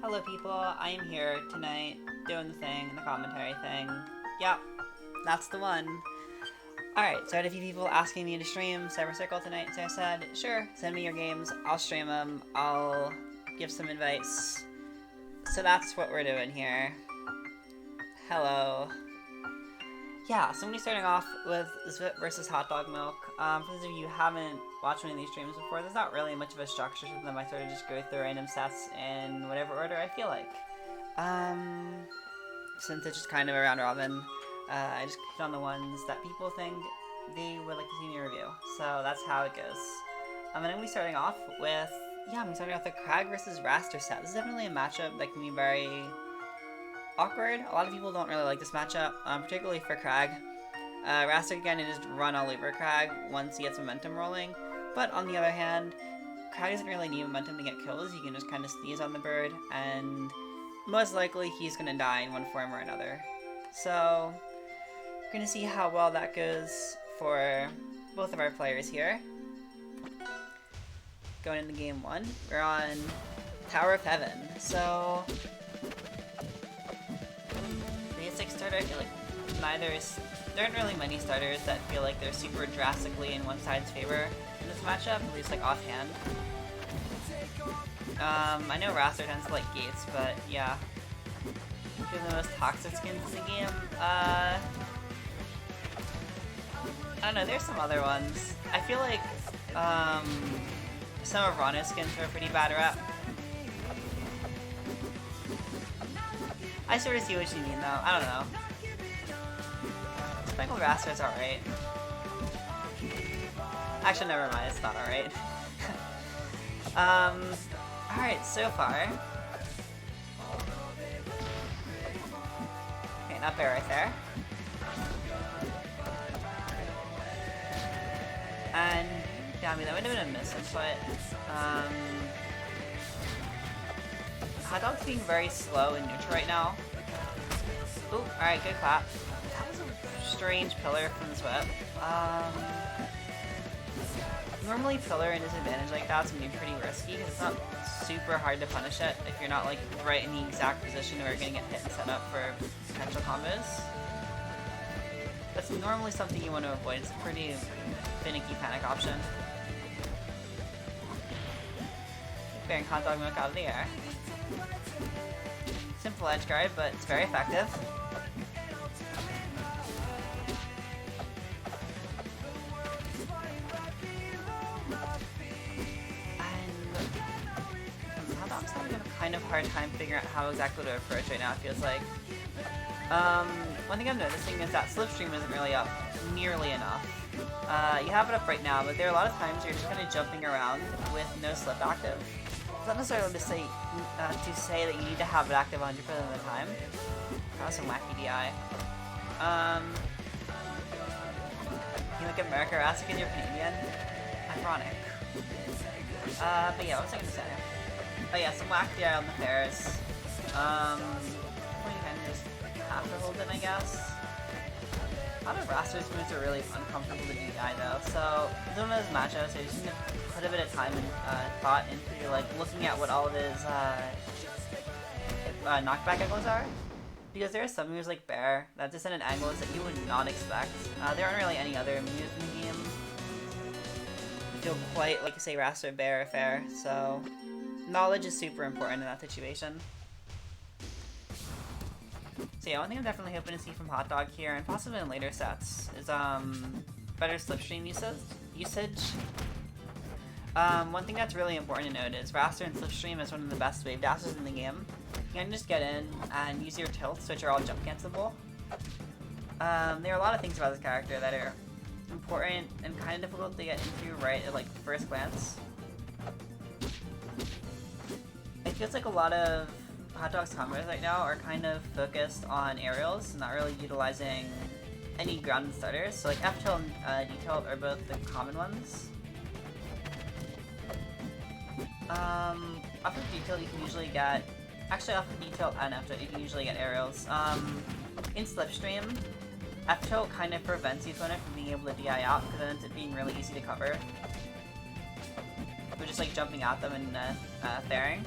Hello people, I am here tonight doing the thing, the commentary thing. Yep, that's the one. Alright, so I had a few people asking me to stream Cyber Circle tonight, so I said, sure, send me your games, I'll stream them, I'll give some advice. So that's what we're doing here. Hello. Yeah, so I'm going to be starting off with ZWiP versus hotdogmilk. For those of you who haven't watched one of these streams before, there's not really much of a structure to them. I sort of just go through random sets in whatever order I feel like. Since it's just kind of a round robin, I just hit on the ones that people think they would like to see me review. So that's how it goes. And I'm going to be starting off with, the Crag versus Raster set. This is definitely a matchup that can be very awkward. A lot of people don't really like this matchup, particularly for Crag. Raster can just run all over Crag once he gets momentum rolling, but on the other hand, Crag doesn't really need momentum to get kills. You can just kind of sneeze on the bird, and most likely he's going to die in one form or another. So, we're going to see how well that goes for both of our players here. Going into game one, we're on Tower of Heaven. So, basic starter, I feel like there aren't really many starters that feel like they're super drastically in one side's favor in this matchup, at least like offhand. I know Raster tends to like Gates, but yeah. Two of the most toxic skins in the game. I don't know, there's some other ones. I feel like some of Rana's skins are a pretty bad rep. I sort of see what you mean though, I don't know. Spangled Raster's alright. Actually, never mind, it's not alright. Alright, so far. Okay, not bad right there. And, yeah, I mean, that would have been a miss input. Hot Dog's being very slow and neutral right now. Ooh, alright, good clap. That was a strange pillar from the ZWiP. Normally pillar and disadvantage like that's gonna be pretty risky because it's not super hard to punish it if you're not like right in the exact position where you're gonna get hit and set up for potential combos. That's normally something you want to avoid. It's a pretty finicky panic option. Bearing hotdogmilk out of the air. Simple edge guard, but it's very effective. Hotdog's having a kind of hard time figuring out how exactly to approach right now, it feels like. One thing I'm noticing is that slipstream isn't really up nearly enough. You have it up right now, but there are a lot of times you're just kind of jumping around with no slip active. It's not necessarily to say that you need to have it active 100% of the time. That was some wacky DI. You look at America, Raster because you're Canadian? Ironic. But yeah, what was I gonna say? Oh yeah, some whack DI on the pairs. You kind of just have to hold it, I guess. A lot of Raster's moves are really uncomfortable to DI though, so it's one of those matchups where you just need to put a bit of time and thought into like looking at what all of his knockback angles are. Because there are some moves like Bear that just send in angles that you would not expect. There aren't really any other moves in the game that feel quite like, say, Raster, Bear, or Fair, so knowledge is super important in that situation. So yeah, one thing I'm definitely hoping to see from Hotdog here, and possibly in later sets, is better slipstream usage. One thing that's really important to note is Raster and slipstream is one of the best wave dashes in the game. You can just get in and use your tilts, which are all jump cancelable. There are a lot of things about this character that are important and kind of difficult to get into right at like first glance. It feels like a lot of Hotdog's combos right now are kind of focused on aerials, not really utilizing any grounded starters. So like F tilt and D tilt are both the common ones. Off of D tilt you can usually get, actually off of D tilt and F tilt you can usually get aerials. In slipstream, F tilt kind of prevents the opponent from being able to DI out because it ends up being really easy to cover. We're just like jumping at them and fairing.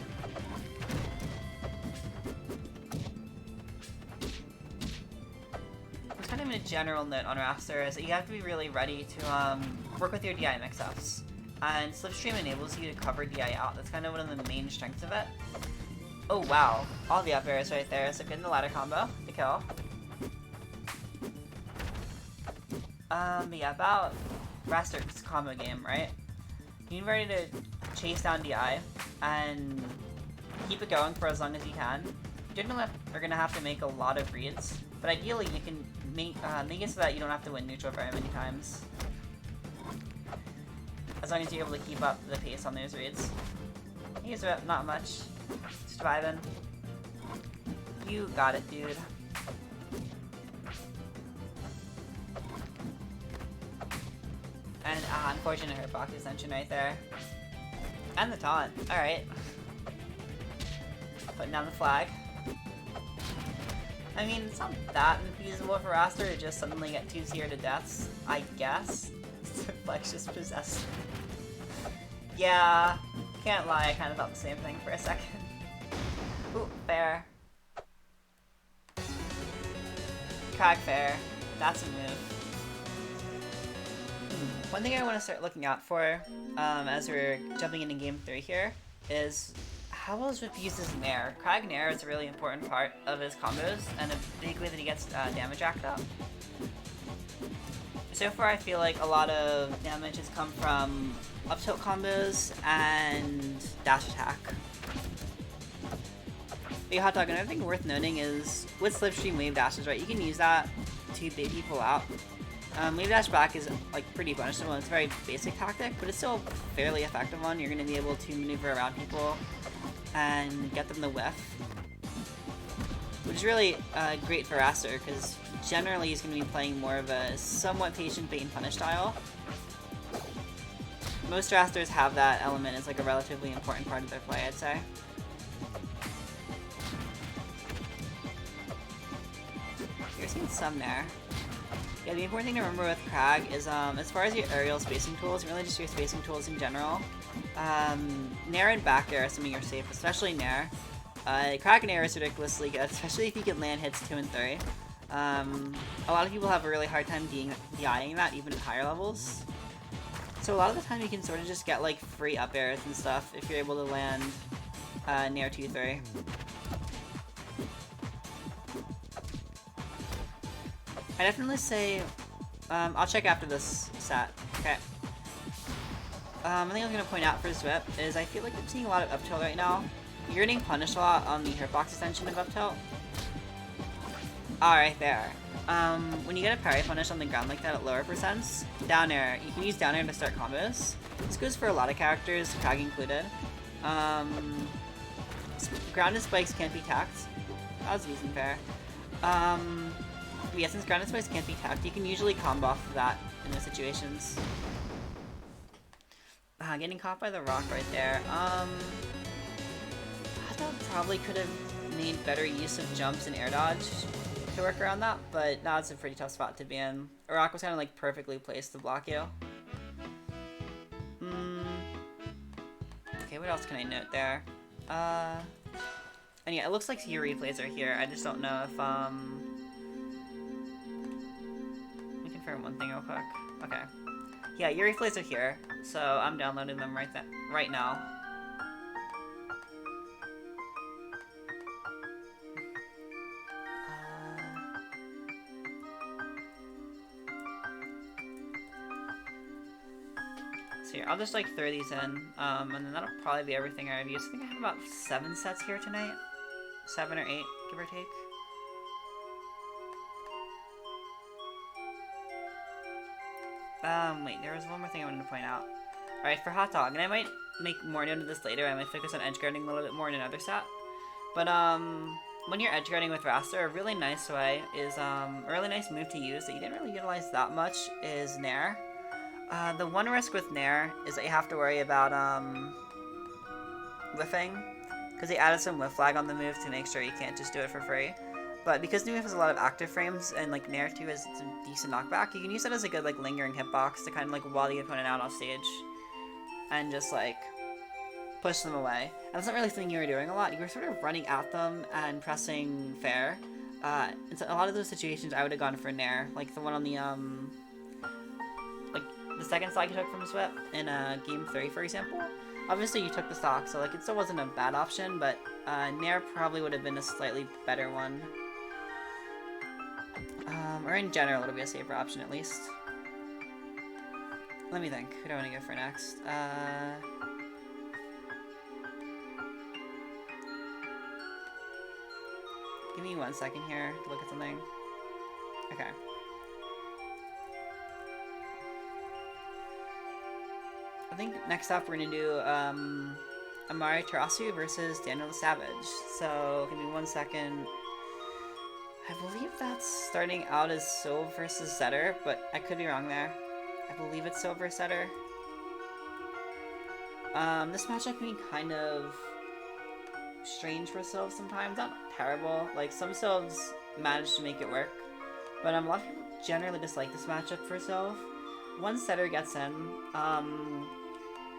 a general note on Raster is that you have to be really ready to work with your DI mix-ups. And Slipstream enables you to cover DI out. That's kind of one of the main strengths of it. Oh wow, all the up airs right there, so getting the ladder combo to kill. Yeah, about Raster's combo game, right? You need ready to chase down DI and keep it going for as long as you can. You generally are gonna have to make a lot of reads, but ideally you can make it so that you don't have to win neutral very many times. As long as you're able to keep up the pace on those reads. He's not much. Just vibing. You got it, dude. And unfortunate hurtbox extension right there. And the taunt. Alright. Putting down the flag. I mean, it's not that infeasible for Raster to just suddenly get 2 tier to deaths, I guess. Flex just possessed. Yeah, can't lie, I kind of thought the same thing for a second. Ooh, fair. Crag fair. That's a move. One thing I want to start looking out for as we're jumping into game 3 here is how well ZWiP uses Nair. Crag Nair is a really important part of his combos and a big way that he gets damage racked up. So far I feel like a lot of damage has come from up tilt combos and dash attack. But yeah, Hot Dog, another thing worth noting is with Slipstream wave dashes, right, you can use that to bait people out. Wave dash back is like pretty punishable. It's a very basic tactic, but it's still a fairly effective one. You're going to be able to maneuver around people and get them to whiff, which is really great for Raster because generally he's going to be playing more of a somewhat patient bait and punish style. Most Rasters have that element as like a relatively important part of their play, I'd say. You're seeing some there. Yeah, the important thing to remember with Crag is, as far as your aerial spacing tools, really just your spacing tools in general, Nair and back air are some of your safe, especially Nair. Crag and Nair is ridiculously good, especially if you can land hits 2 and 3. A lot of people have a really hard time DIing that, even at higher levels. So a lot of the time you can sort of just get like free up airs and stuff if you're able to land Nair 2-3. I definitely say, I'll check after this set. Okay. One thing I was going to point out for ZWiP is I feel like I'm seeing a lot of up tilt right now. You're getting punished a lot on the hurtbox extension of up tilt. Alright, there. When you get a parry punish on the ground like that at lower percents, down air, you can use down air to start combos. This goes for a lot of characters, Crag included. Grounded spikes can't be tacked. That was using fair. Yeah, since grounded spikes can't be tacked, you can usually combo off of that in those situations. Getting caught by the rock right there. I thought probably could have made better use of jumps and air dodge to work around that, but now it's a pretty tough spot to be in. A rock was kind of like perfectly placed to block you. Okay, what else can I note there? And yeah, it looks like your replays are here. I just don't know if, let me confirm one thing real quick. Okay. Yeah, your replays are here, so I'm downloading them right now. So here, I'll just like throw these in, and then that'll probably be everything I review. So I think I have about 7 sets here tonight. 7 or 8, give or take. Wait, there was one more thing I wanted to point out. Alright, for Hot Dog, and I might make more note of this later, I might focus on edge guarding a little bit more in another set. But, when you're edge guarding with Raster, a really nice way is, a really nice move to use that you didn't really utilize that much is Nair. The one risk with Nair is that you have to worry about, whiffing, because they added some whiff flag on the move to make sure you can't just do it for free. But because the move has a lot of active frames, and like Nair 2 has some decent knockback, you can use it as a good like lingering hitbox to kind of like wall the opponent out off stage, and just like push them away. And that's not really something you were doing a lot. You were sort of running at them and pressing fair, in a lot of those situations, I would have gone for Nair, like the one on the like the second stock you took from ZWiP in game 3, for example. Obviously, you took the stock, so like it still wasn't a bad option, but Nair probably would have been a slightly better one. Or in general, it'll be a safer option at least. Let me think. Who do I want to go for next? Give me 1 second here to look at something. Okay. I think next up we're gonna do Amari Tarasu versus Daniel the So give me 1 second. I believe that's starting out as Sov versus Zetter, but I could be wrong there. I believe it's Sov versus Zetter. This matchup can be kind of strange for Sov sometimes. Not terrible. Like, some Sovs manage to make it work. But a lot of people generally dislike this matchup for Sov. Once Zetter gets in,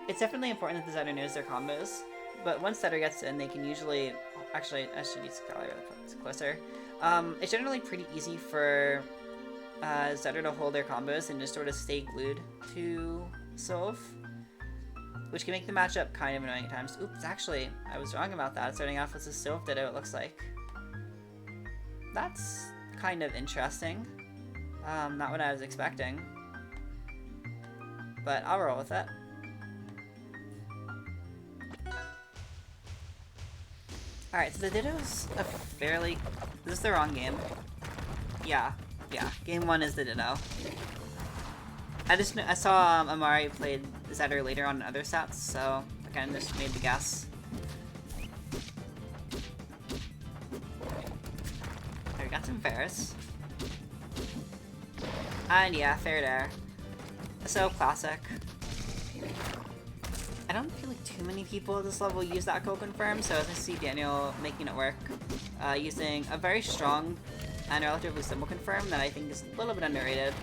it's definitely important that the Zetter knows their combos. But once Zetter gets in, they can usually... Actually, I should use Scala closer. It's generally pretty easy for Zetter to hold their combos and just sort of stay glued to Sov, which can make the matchup kind of annoying at times. Oops, actually, I was wrong about that. Starting off with a Sov Ditto, it looks like. That's kind of interesting. Not what I was expecting. But I'll roll with it. Alright, so the Ditto's a fairly... This is the wrong game. Yeah. Game 1 is the Ditto. I saw Amari played Zetter later on in other sets, so I kind of just made the guess. Okay, we got some fairs. And yeah, fair dare. So classic. I don't feel like too many people at this level use that co-confirm, so I see Daniel making it work, using a very strong and relatively simple confirm that I think is a little bit underrated,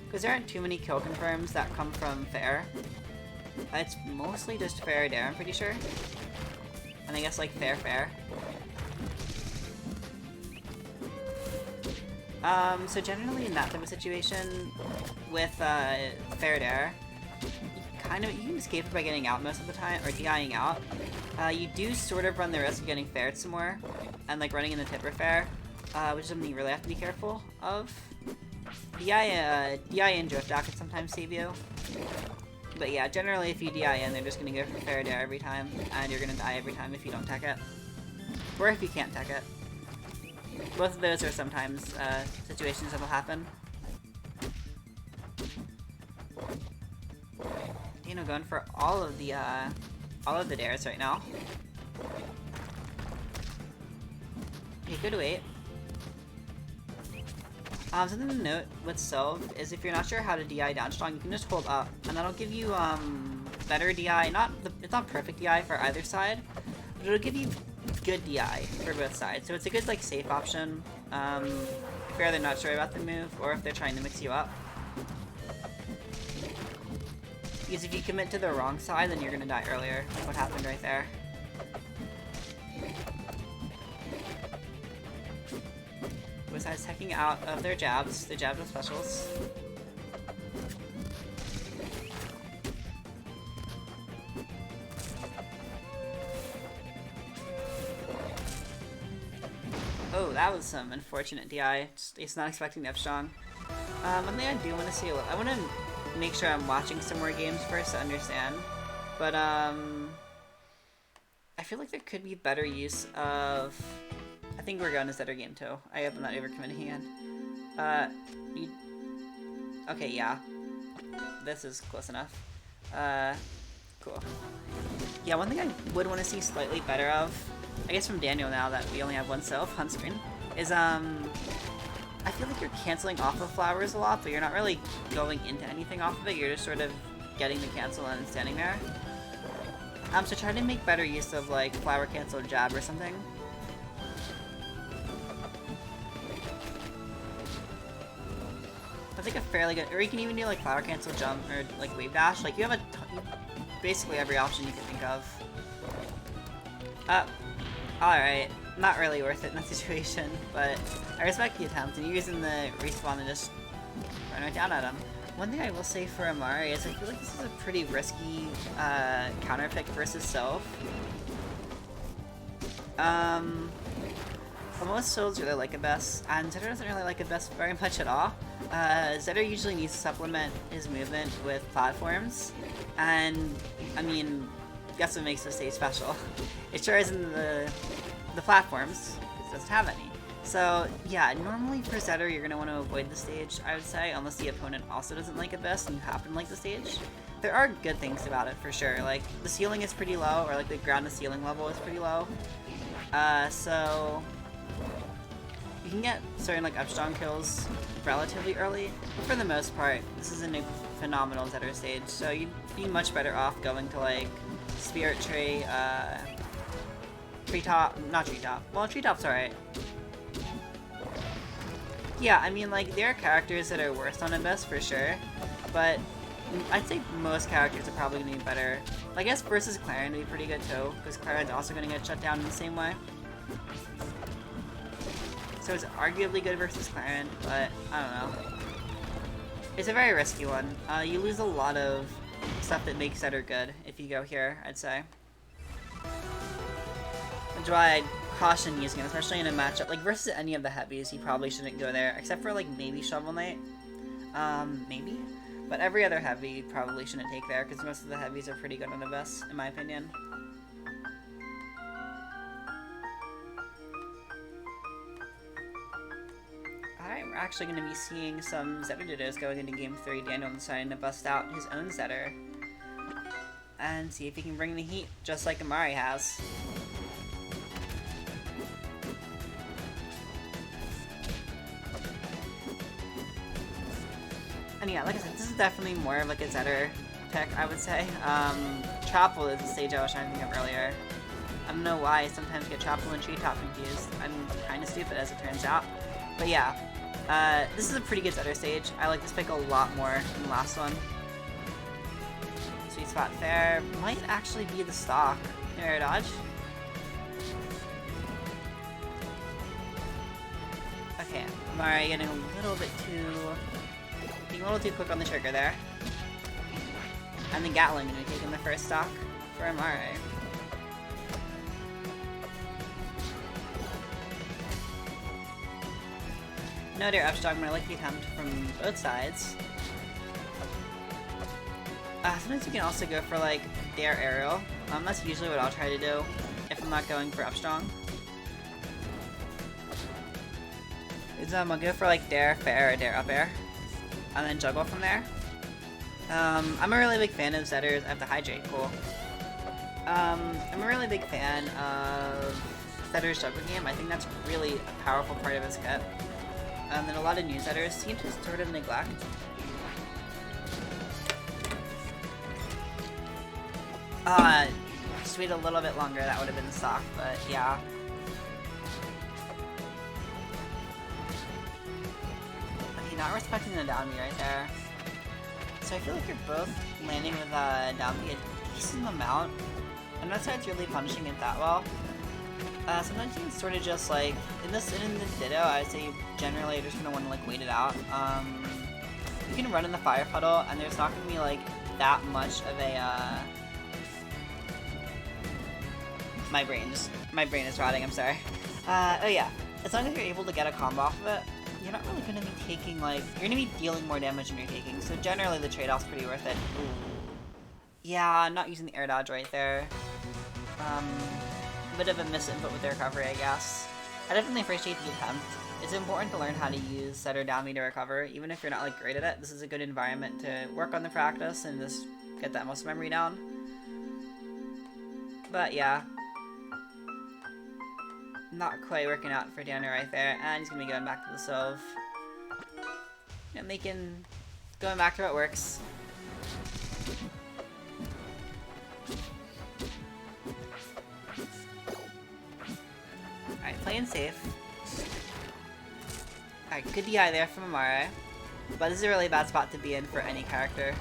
because there aren't too many kill confirms that come from fair. It's mostly just fair dare, I'm pretty sure. And I guess like fair. So generally in that type of situation with fair dare, you can escape it by getting out most of the time, or DIing out. You do sort of run the risk of getting faired some more, and like running in the tipper fair, which is something you really have to be careful of. DI and drift out can sometimes save you. But yeah, generally if you DI in, they're just gonna go for fair dare every time, and you're gonna die every time if you don't tech it. Or if you can't tech it. Both of those are sometimes situations that'll happen. Dino going for all of the dares right now. Okay, good wait. Something to note with Sov is if you're not sure how to DI down strong, you can just hold up, and that'll give you better DI. It's not perfect DI for either side, but it'll give you good DI for both sides. So it's a good like safe option if you're either not sure about the move or if they're trying to mix you up. Because if you commit to the wrong side, then you're gonna die earlier, like what happened right there. Both sides teching out of their jabs with specials. Oh, that was some unfortunate DI. It's not expecting that strong. One thing I do want to see, I want to make sure I'm watching some more games first to understand, but I feel like there could be better use of... I think we're going to Zetter game 2. I hope I'm not overcommitting again. Okay, yeah. This is close enough. Cool. Yeah, one thing I would want to see slightly better of, I guess from Daniel now that we only have one self on screen, is I feel like you're canceling off of flowers a lot, but you're not really going into anything off of it. You're just sort of getting the cancel and standing there. So try to make better use of like flower cancel jab or something. That's like a fairly good, or you can even do like flower cancel jump or like wave dash. Like you have basically every option you can think of. Alright. not really worth it in that situation, but I respect the attempt, and you're using the respawn to just run right down at him. One thing I will say for Amari is I feel like this is a pretty risky counter pick versus Sylph. Most Souls really like Abyss, and Zetter doesn't really like Abyss very much at all. Zetter usually needs to supplement his movement with platforms, and I mean, guess what makes this stage special? It sure isn't the platforms, because it doesn't have any. So yeah, normally for Zetter you're going to want to avoid the stage, I would say, unless the opponent also doesn't like Abyss and you happen to like the stage. There are good things about it for sure, like the ceiling is pretty low, or like the ground to ceiling level is pretty low. So you can get certain like upstrong kills relatively early. For the most part, this is a phenomenal Zetter stage, so you'd be much better off going to like Spirit Tree, not Treetop. Well, Treetop's alright. Yeah, I mean, like, there are characters that are worse on Abyss for sure, but I'd say most characters are probably going to be better. I guess versus Clarion would be pretty good too, because Clarion's also going to get shut down in the same way. So it's arguably good versus Clarion, but I don't know. It's a very risky one. You lose a lot of stuff that makes Zetter good if you go here, I'd say. That's why I'd caution using it, especially in a matchup. Like, versus any of the heavies, you probably shouldn't go there, except for, like, maybe Shovel Knight. Maybe? But every other heavy you probably shouldn't take there, because most of the heavies are pretty good on Abyss, in my opinion. Alright, we're actually going to be seeing some Zetter Dittos going into Game 3. Daniel deciding to bust out his own Zetter and see if he can bring the heat, just like Amari has. And yeah, like I said, this is definitely more of like a Zetter pick, I would say. Chapel is the stage I was trying to think of earlier. I don't know why I sometimes get Chapel and Treetop confused. I'm kind of stupid as it turns out. But yeah, this is a pretty good Zetter stage. I like this pick a lot more than the last one. Sweet spot there. Might actually be the stock. Air dodge. Okay, Amari getting a little bit too... being a little too quick on the trigger there. And the Gatling going to be taking the first stock for Amari. No dare upstrong, but I like the attempt from both sides. Sometimes you can also go for like dare aerial. That's usually what I'll try to do if I'm not going for upstrong. I'll go for like dare fair or dare up air, and then juggle from there. I'm a really big fan of Zetters. I have the hydrate, cool. I'm a really big fan of Zetter's juggle game. I think that's really a powerful part of his kit. And a lot of new Zetters seem to sort of neglect. Just wait a little bit longer, that would have been the stock, but yeah. Okay, not respecting the down B right there. So I feel like you're both landing with down B a decent amount. I'm not sure it's really punishing it that well. Sometimes you can sort of just like, in the Ditto, I would say generally you're just going to want to like wait it out. You can run in the fire puddle, and there's not going to be like that much of a, my brain is rotting, I'm sorry. Oh yeah, as long as you're able to get a combo off of it, you're not really going to be taking like, you're going to be dealing more damage than you're taking, so generally the trade-off's pretty worth it. Ooh. Yeah, not using the air dodge right there. Bit of a misinput with the recovery, I guess. I definitely appreciate the attempt. It's important to learn how to use Zetter down B to recover, even if you're not like great at it. This is a good environment to work on the practice and just get that muscle memory down. But yeah, not quite working out for Daniel right there, and he's gonna be going back to the Sylph. And going back to what works. Alright, playing safe. Alright, good DI there from Amari. But this is a really bad spot to be in for any character.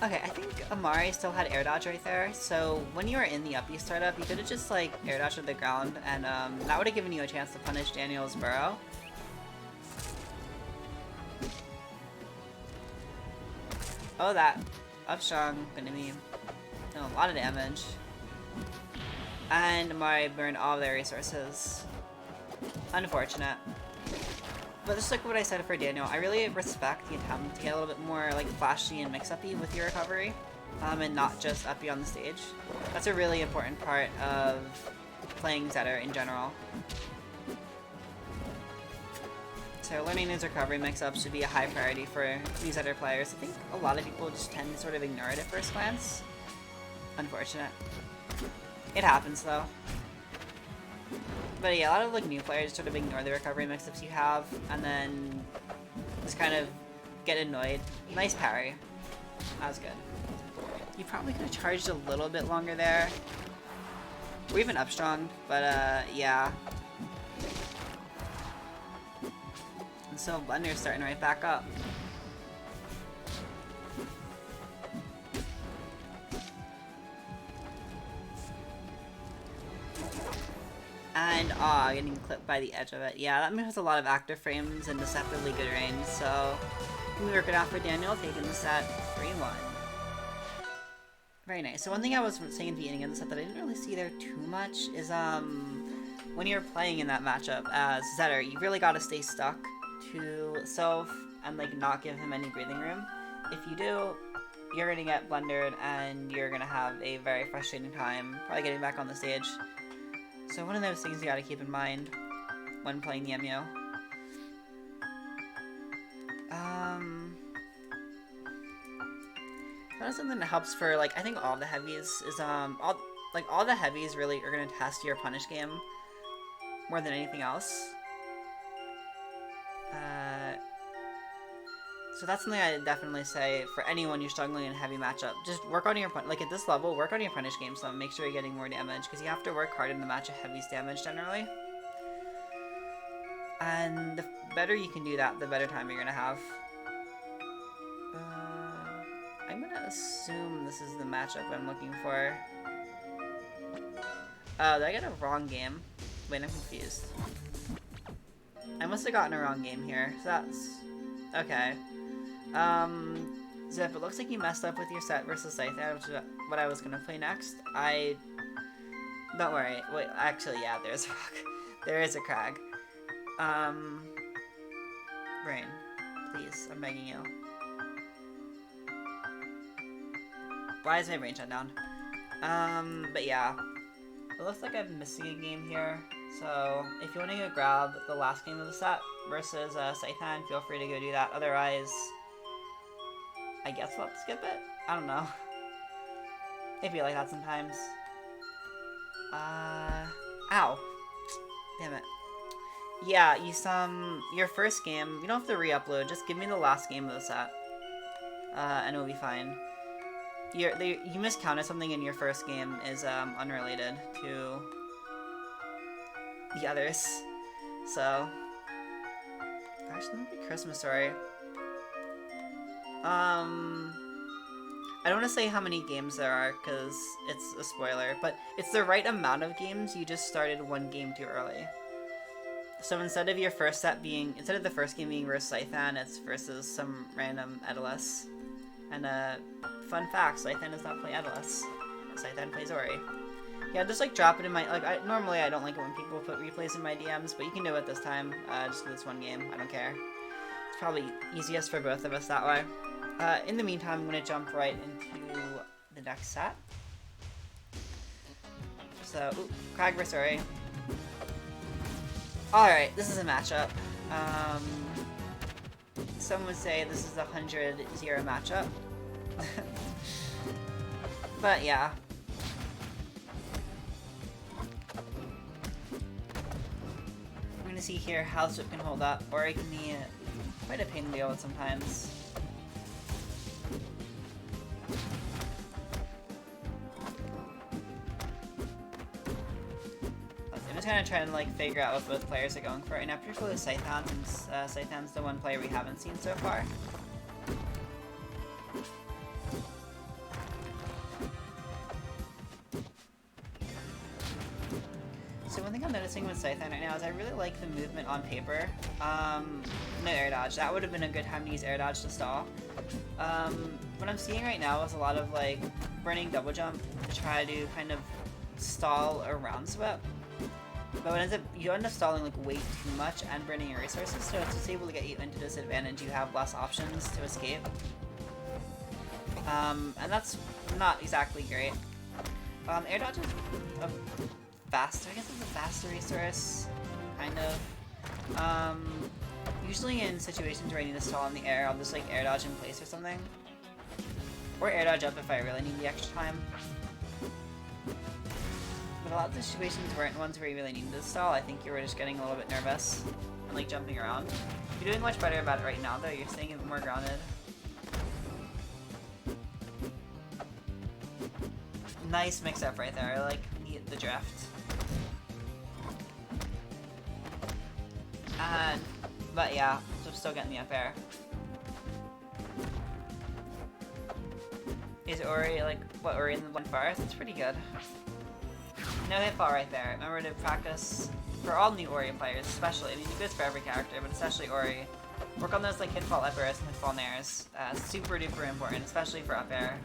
Okay, I think Amari still had air dodge right there, so when you were in the uppy startup, you could have just like air dodged to the ground, and that would have given you a chance to punish Daniel's burrow. Oh, that up strong gonna be a lot of damage, and Amari burned all their resources. Unfortunate. But just like what I said for Daniel, I really respect the attempt to get a little bit more like flashy and mix-uppy with your recovery, and not just uppy on the stage. That's a really important part of playing Zetter in general. So learning these recovery mix-ups should be a high priority for these Zetter players. I think a lot of people just tend to sort of ignore it at first glance. Unfortunate. It happens though. But yeah, a lot of like new players sort of ignore the recovery mix-ups you have, and then just kind of get annoyed. Nice parry. That was good. You probably could have charged a little bit longer there. Or even up strong, but yeah. And so Blender's starting right back up. And getting clipped by the edge of it. Yeah, that move has a lot of active frames and deceptively good range, so we were working out for Daniel, taking the set 3-1. Very nice. So one thing I was saying at the beginning of the set that I didn't really see there too much is when you're playing in that matchup as Zetter, you really gotta stay stuck to Soph and like not give him any breathing room. If you do, you're gonna get blendered and you're gonna have a very frustrating time probably getting back on the stage. So one of those things you gotta keep in mind when playing the MU. That is something that helps for like I think all the heavies is all the heavies really are gonna test your punish game more than anything else. So that's something I definitely say for anyone you're struggling in a heavy matchup. Just work on your like at this level, work on your punish game so make sure you're getting more damage because you have to work hard in the match of heavy's damage generally. And the better you can do that, the better time you're gonna have. I'm gonna assume this is the matchup I'm looking for. Oh, did I get a wrong game? Wait, I'm confused. I must have gotten a wrong game here. So that's okay. ZWiP, it looks like you messed up with your set versus Psythan, which is what I was gonna play next. Don't worry. Wait, actually, yeah, there's a rock. There is a crag. Brain, please, I'm begging you. Why is my brain shut down? But yeah. It looks like I'm missing a game here. So, if you want to go grab the last game of the set versus Psythan, feel free to go do that. Otherwise, I guess we'll have to skip it? I don't know. It be like that sometimes. Ow. Damn it. Yeah, your first game, you don't have to re-upload, just give me the last game of the set. And it'll be fine. You miscounted something in your first game is unrelated to the others. So, gosh, that would be Christmas Story. I don't want to say how many games there are because it's a spoiler, but it's the right amount of games. You just started one game too early. So instead of the first game being versus Psythan, it's versus some random Edalus. And fun fact, Psythan does not play Edalus. Psythan plays Ori. Yeah, just like drop it in my normally I don't like it when people put replays in my DMs, but you can do it this time. Just for this one game. I don't care. It's probably easiest for both of us that way. In the meantime, I'm gonna jump right into the next set. So, Crag vs. Ori. Alright, this is a matchup. Some would say this is a 100-0 matchup. But yeah. We're gonna see here how ZWiP can hold up, or it can be quite a pain to deal with sometimes. I'm just kind of trying to like figure out what both players are going for right now, particularly Psythan, since Psythan's the one player we haven't seen so far. noticing with Psythan right now is I really like the movement on paper. No air dodge. That would have been a good time to use air dodge to stall. What I'm seeing right now is a lot of like burning double jump to try to kind of stall around ZWiP. But you end up stalling like way too much and burning your resources, so it's just able to get you into disadvantage. You have less options to escape. And that's not exactly great. Air dodge is a faster, I guess it's a faster resource, kind of. Usually in situations where I need to stall in the air, I'll just like air dodge in place or something. Or air dodge up if I really need the extra time. But a lot of the situations weren't ones where you really needed to stall. I think you were just getting a little bit nervous and like jumping around. You're doing much better about it right now though, you're staying a bit more grounded. Nice mix-up right there, I like the drift. But yeah, so I'm still getting the up air. Is Ori like, what, Ori in the one forest? It's pretty good. No hitfall right there. Remember to practice, for all new Ori players especially, I mean it goes for every character, but especially Ori. Work on those like hitfall up airs and hitfall nairs. Super duper important, especially for up air.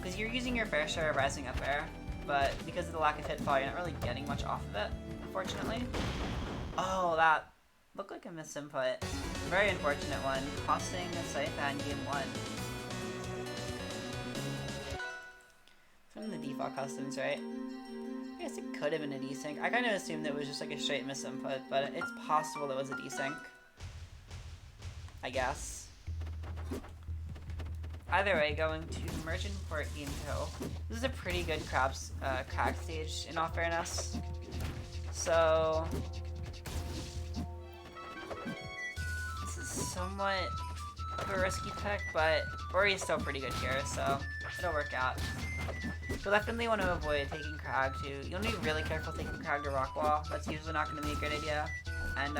Because you're using your fair share of rising up air, but because of the lack of hitfall, you're not really getting much off of it, unfortunately. Oh, that looked like a misinput. Very unfortunate one, costing a Psythan game 1. From the default customs, right? I guess it could have been a desync. I kind of assumed it was just like a straight misinput, but it's possible it was a desync. I guess. Either way, going to Merchant Port Game 2. This is a pretty good crag stage, in all fairness. So this is somewhat of a risky pick, but Ori is still pretty good here, so it'll work out. You'll definitely want to avoid taking crag too. You'll need to be really careful taking crag to rock wall. That's usually not going to be a good idea. And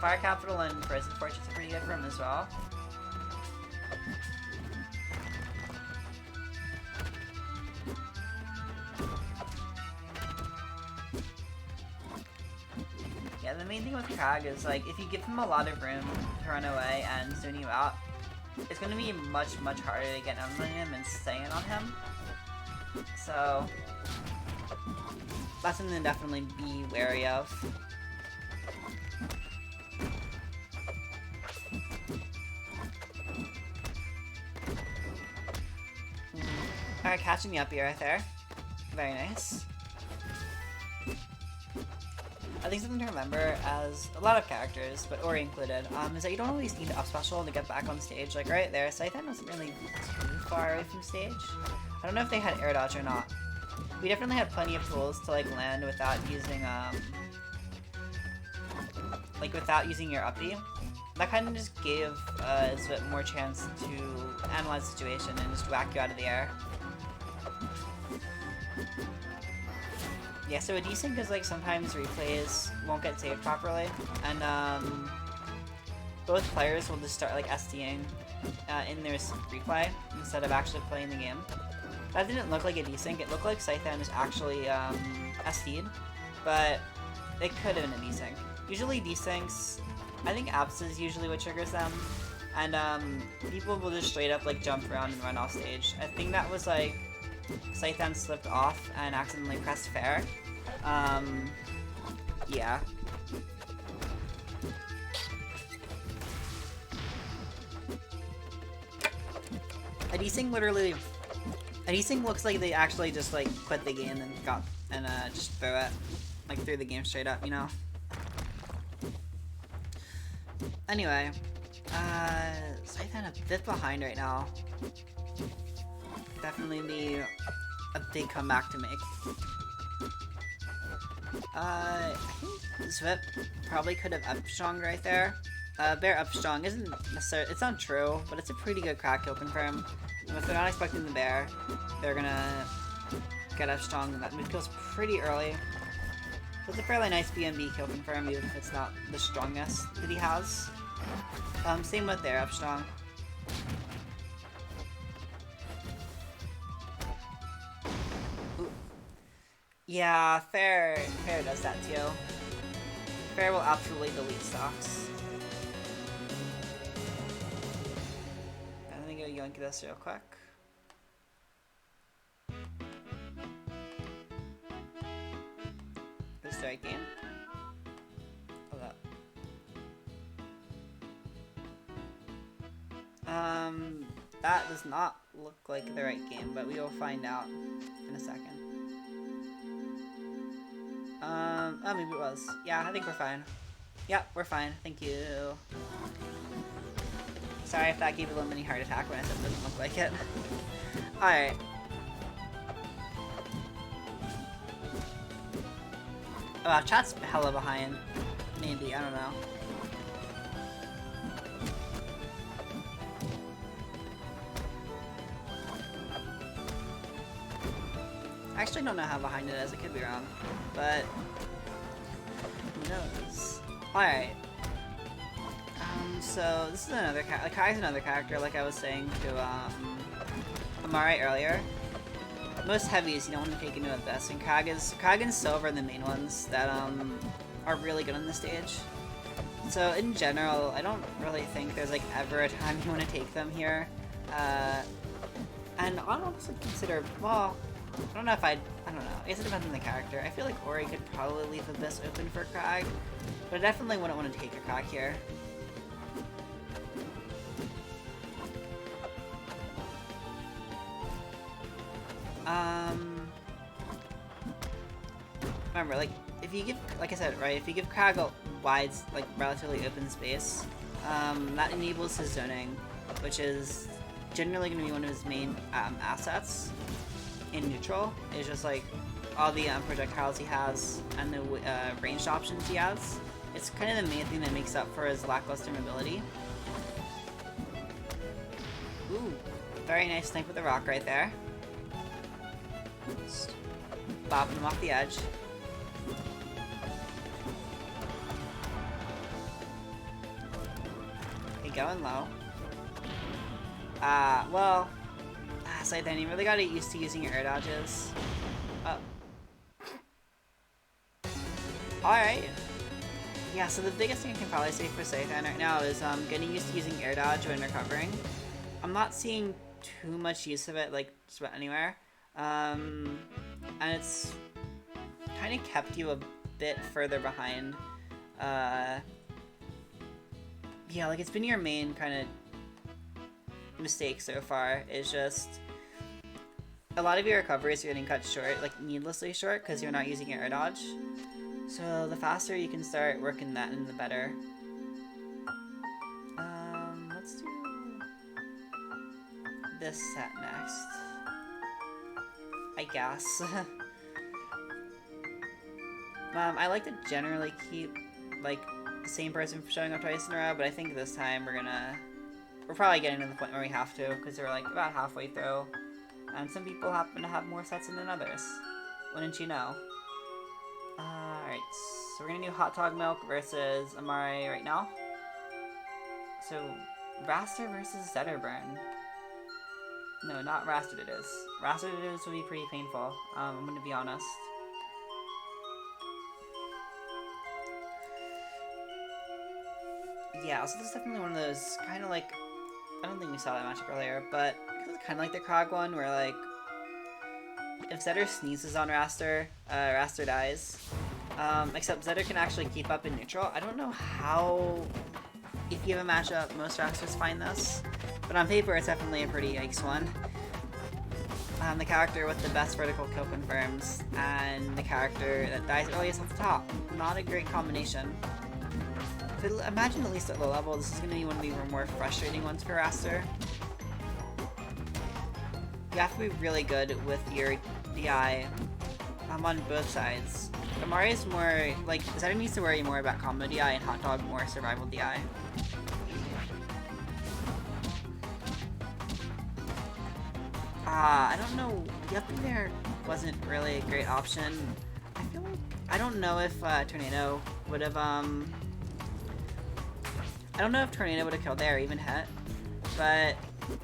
Fire Capital and Prison Fortress are pretty good for him as well. Yeah, the main thing with Crag is, like, if you give him a lot of room to run away and zone you out, it's going to be much, much harder to get on him and staying on him. So, that's something to definitely be wary of. Alright, catching the up here right there. Very nice. I think something to remember as a lot of characters, but Ori included, is that you don't always need up special to get back on stage. Like right there, Psythan wasn't really too far away from stage. I don't know if they had air dodge or not. We definitely had plenty of tools to like land without using without using your uppy. That kind of just gave ZWiP more chance to analyze the situation and just whack you out of the air. Yeah, so a desync is like sometimes replays won't get saved properly, and both players will just start like SDing in their replay instead of actually playing the game. That didn't look like a desync, it looked like Psythan was actually SD'd, but it could have been a desync. Usually desyncs, I think apps is usually what triggers them, and people will just straight up like jump around and run off stage. I think that was like Psythan slipped off and accidentally pressed fair. Yeah. A desync looks like they actually just like quit the game and just threw it, like threw the game straight up, you know. Anyway, Psythan a bit behind right now. Definitely be a big comeback to make. I think ZWiP probably could have up strong right there. Bear up strong isn't necessarily, it's not true, but it's a pretty good crack kill confirm. And if they're not expecting the bear, they're gonna get up strong, and that mid kill's pretty early. So it's a fairly nice BMB kill confirm, even if it's not the strongest that he has. Same with their up strong. Yeah, Fair does that too. Fair will absolutely delete stocks. I'm gonna go yoink this real quick. This is the right game? Hold up. That does not look like the right game, but we will find out in a second. Oh, maybe it was. Yeah, I think we're fine. Yep, we're fine. Thank you. Sorry if that gave a little mini heart attack when I said it doesn't look like it. Alright. Oh, wow, chat's hella behind. Maybe, I don't know. I actually don't know how behind it is, I could be wrong, but who knows? Alright. So this is another Kai's another character, like I was saying to Amari earlier. Most heavies you don't want to take into Abyss, and Krag and Silver are the main ones that are really good on the stage. So in general, I don't really think there's like ever a time you want to take them here. And I also consider, well, I don't know. I don't know. I guess it depends on the character. I feel like Ori could probably leave Abyss open for Krag, but I definitely wouldn't want to take a Krag here. Remember, like, if you give, like I said, right, if you give Krag a wide, like, relatively open space, that enables his zoning, which is generally going to be one of his main assets in neutral. Is just, like, all the projectiles he has and the ranged options he has. It's kind of the main thing that makes up for his lackluster mobility. Ooh, very nice snipe with the rock right there. Just bopping him off the edge. Okay, going low. Well, Psythan, you really gotta get used to using your air dodges. Oh. Alright. Yeah, so the biggest thing I can probably say for Psythan right now is getting used to using air dodge when recovering. I'm not seeing too much use of it, like, just about anywhere. And it's kind of kept you a bit further behind. Yeah, like, it's been your main kind of mistake so far, is just a lot of your recoveries are getting cut short, like needlessly short, because you're not using air dodge. So the faster you can start working that in, the better. Let's do this set next, I guess. I like to generally keep, like, the same person showing up twice in a row, but I think this time we're probably getting to the point where we have to, because we're, like, about halfway through, and some people happen to have more sets than others. Wouldn't you know? Alright, so we're gonna do hotdogmilk versus Amari right now. So, Raster versus Zetterburn. No, not Raster it is. Raster it is will be pretty painful, I'm gonna be honest. Yeah, so this is definitely one of those, kind of like, I don't think we saw that matchup earlier, but it's kind of like the Krog one, where, like, if Zetter sneezes on Raster, Raster dies. Except Zetter can actually keep up in neutral. I don't know how, if you have a matchup, most Rasters find this, but on paper it's definitely a pretty yikes one. The character with the best vertical kill confirms, and the character that dies earliest at the top. Not a great combination. Imagine at least at low level, this is going to be one of the more frustrating ones for Raster. You have to be really good with your DI on both sides. Amari is more, like, Zetter needs to worry more about combo DI and Hot Dog more survival DI. I don't know, Yuppie there wasn't really a great option. I feel like, I don't know if Tornado would have, I don't know if Tornado would have killed there or even hit, but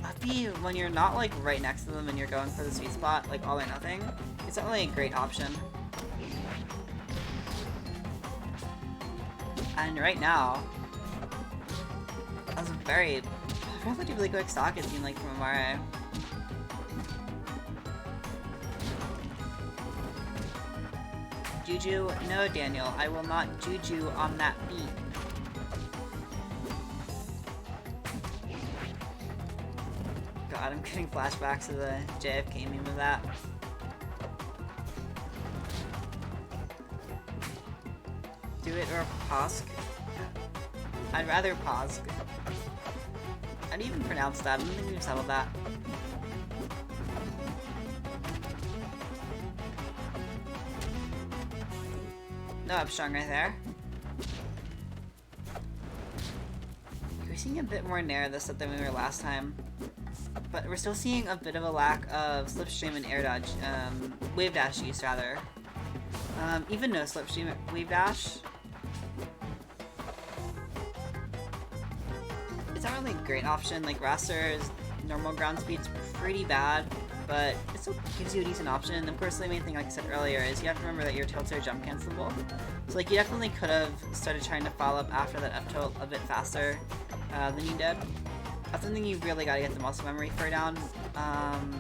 Uppy, when you're not like right next to them and you're going for the sweet spot, like all or nothing, it's not really a great option. And right now, that was a very relatively quick stock it seemed like from Amare. Juju? No, Daniel, I will not juju on that beat. God, I'm getting flashbacks to the JFK meme of that. Do it or Posk? I'd rather Posk. How do you even pronounce that? I don't think we've settled that. No Upstrong right there. We're seeing a bit more Nair this set than we were last time. But we're still seeing a bit of a lack of Slipstream and Air Dodge, Wave Dash use rather. Even no Slipstream Wave Dash. It's not really a great option. Like Raster's normal ground speed's pretty bad, but it still gives you a decent option. And of course, the main thing, like I said earlier, is you have to remember that your tilts are jump cancelable. So like you definitely could have started trying to follow up after that up tilt a bit faster than you did. That's something you really gotta get the muscle memory for down,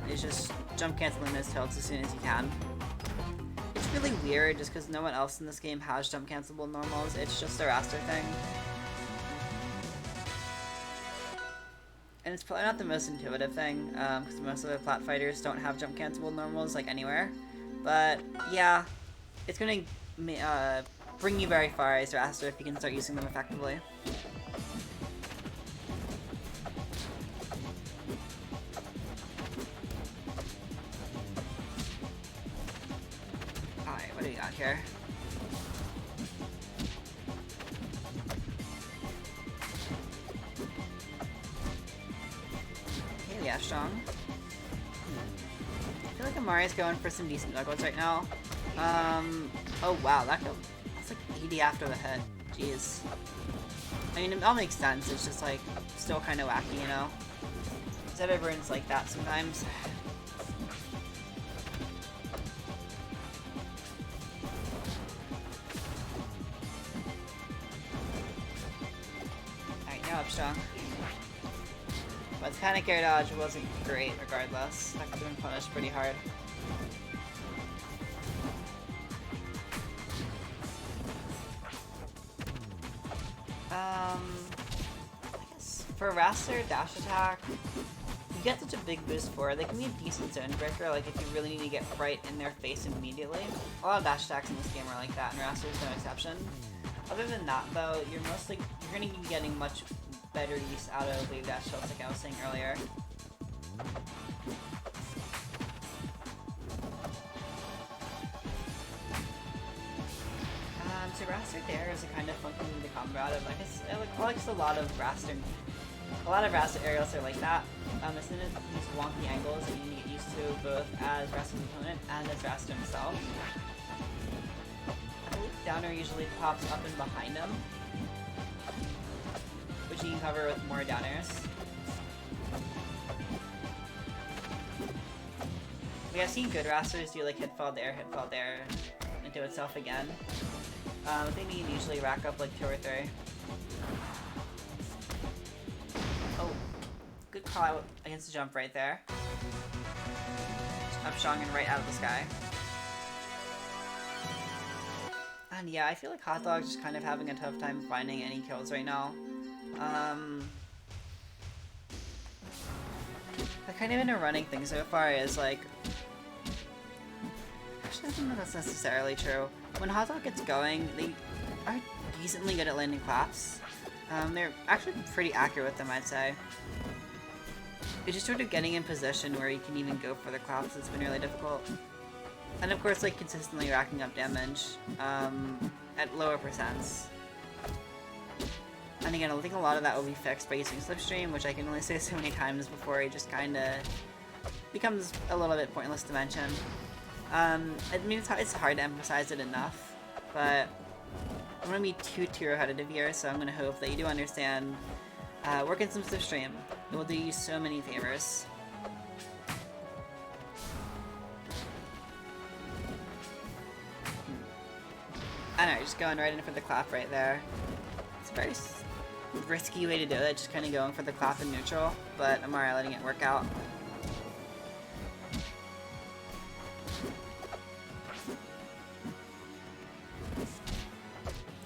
is just jump canceling those tilts as soon as you can. It's really weird just because no one else in this game has jump cancelable normals, it's just a Raster thing. And it's probably not the most intuitive thing, because most of the flat fighters don't have jump cancelable normals like anywhere. But yeah, it's gonna bring you very far as Raster if you can start using them effectively. Alright, what do we got here? Okay, yeah, strong. I feel like Amari's going for some decent juggles right now. Oh wow, that's like 80 after the hit. Jeez. I mean, it all makes sense, it's just like, still kind of wacky, you know? Zedburns like that sometimes. Alright, now up strong. But panic air dodge wasn't great regardless. That could have been punished pretty hard. I guess for Raster dash attack, you get such a big boost for it. They can be a decent zone breaker, like if you really need to get right in their face immediately. A lot of dash attacks in this game are like that, and Raster's no exception. Other than that, though, you're gonna be getting much better use out of wave dash tilts, like I was saying earlier. So Raster Dare is a kind of funky thing to combo out of. Like it likes a lot of Raster aerials are like that. As soon as these wonky angles that you need to get used to both as Raster's opponent and as Raster himself. I believe downer usually pops up and behind him, which you can cover with more downers. We have seen good Rasters do like hit fall there, and do itself again. I think you can usually rack up like 2 or 3. Oh, good call out against the jump right there. Up strong and right out of the sky. And yeah, I feel like Hot Dog's just kind of having a tough time finding any kills right now. I've kind of been a running thing so far is like... Actually, I don't know if that's necessarily true. When Hot Dog gets going, they are decently good at landing claps. They're actually pretty accurate with them, I'd say. It's just sort of getting in position where you can even go for the claps that's been really difficult. And of course, like, consistently racking up damage at lower percents. And again, I think a lot of that will be fixed by using Slipstream, which I can only say so many times before it just kind of becomes a little bit pointless to mention. I mean, it's hard to emphasize it enough, but I'm going to be too tier-headed of here, so I'm going to hope that you do understand. Work in some Slipstream. It will do you so many favors. I don't know, just going right in for the clap right there. It's a very risky way to do it, just kind of going for the clap in neutral, but Amari letting it work out.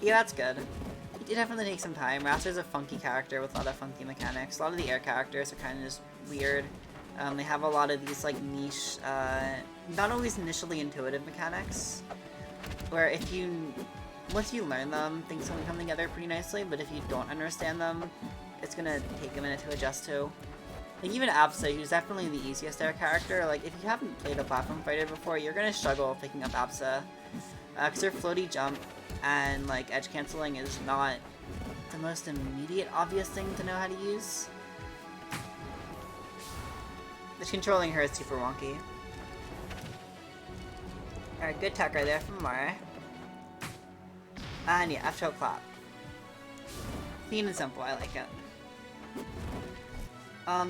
Yeah, that's good. It did definitely take some time. Raster's a funky character with a lot of funky mechanics. A lot of the air characters are kind of just weird. They have a lot of these like niche, not always initially intuitive mechanics, where if you, once you learn them, things can come together pretty nicely, but if you don't understand them, it's gonna take a minute to adjust to. Like even Absa, who's definitely the easiest air character, like if you haven't played a platform fighter before, you're gonna struggle picking up Absa. Because her floaty jump and like edge canceling is not the most immediate obvious thing to know how to use. Just controlling her is super wonky. Alright, good tech right there from Mara. And yeah, F tilt clap. Clean and simple, I like it.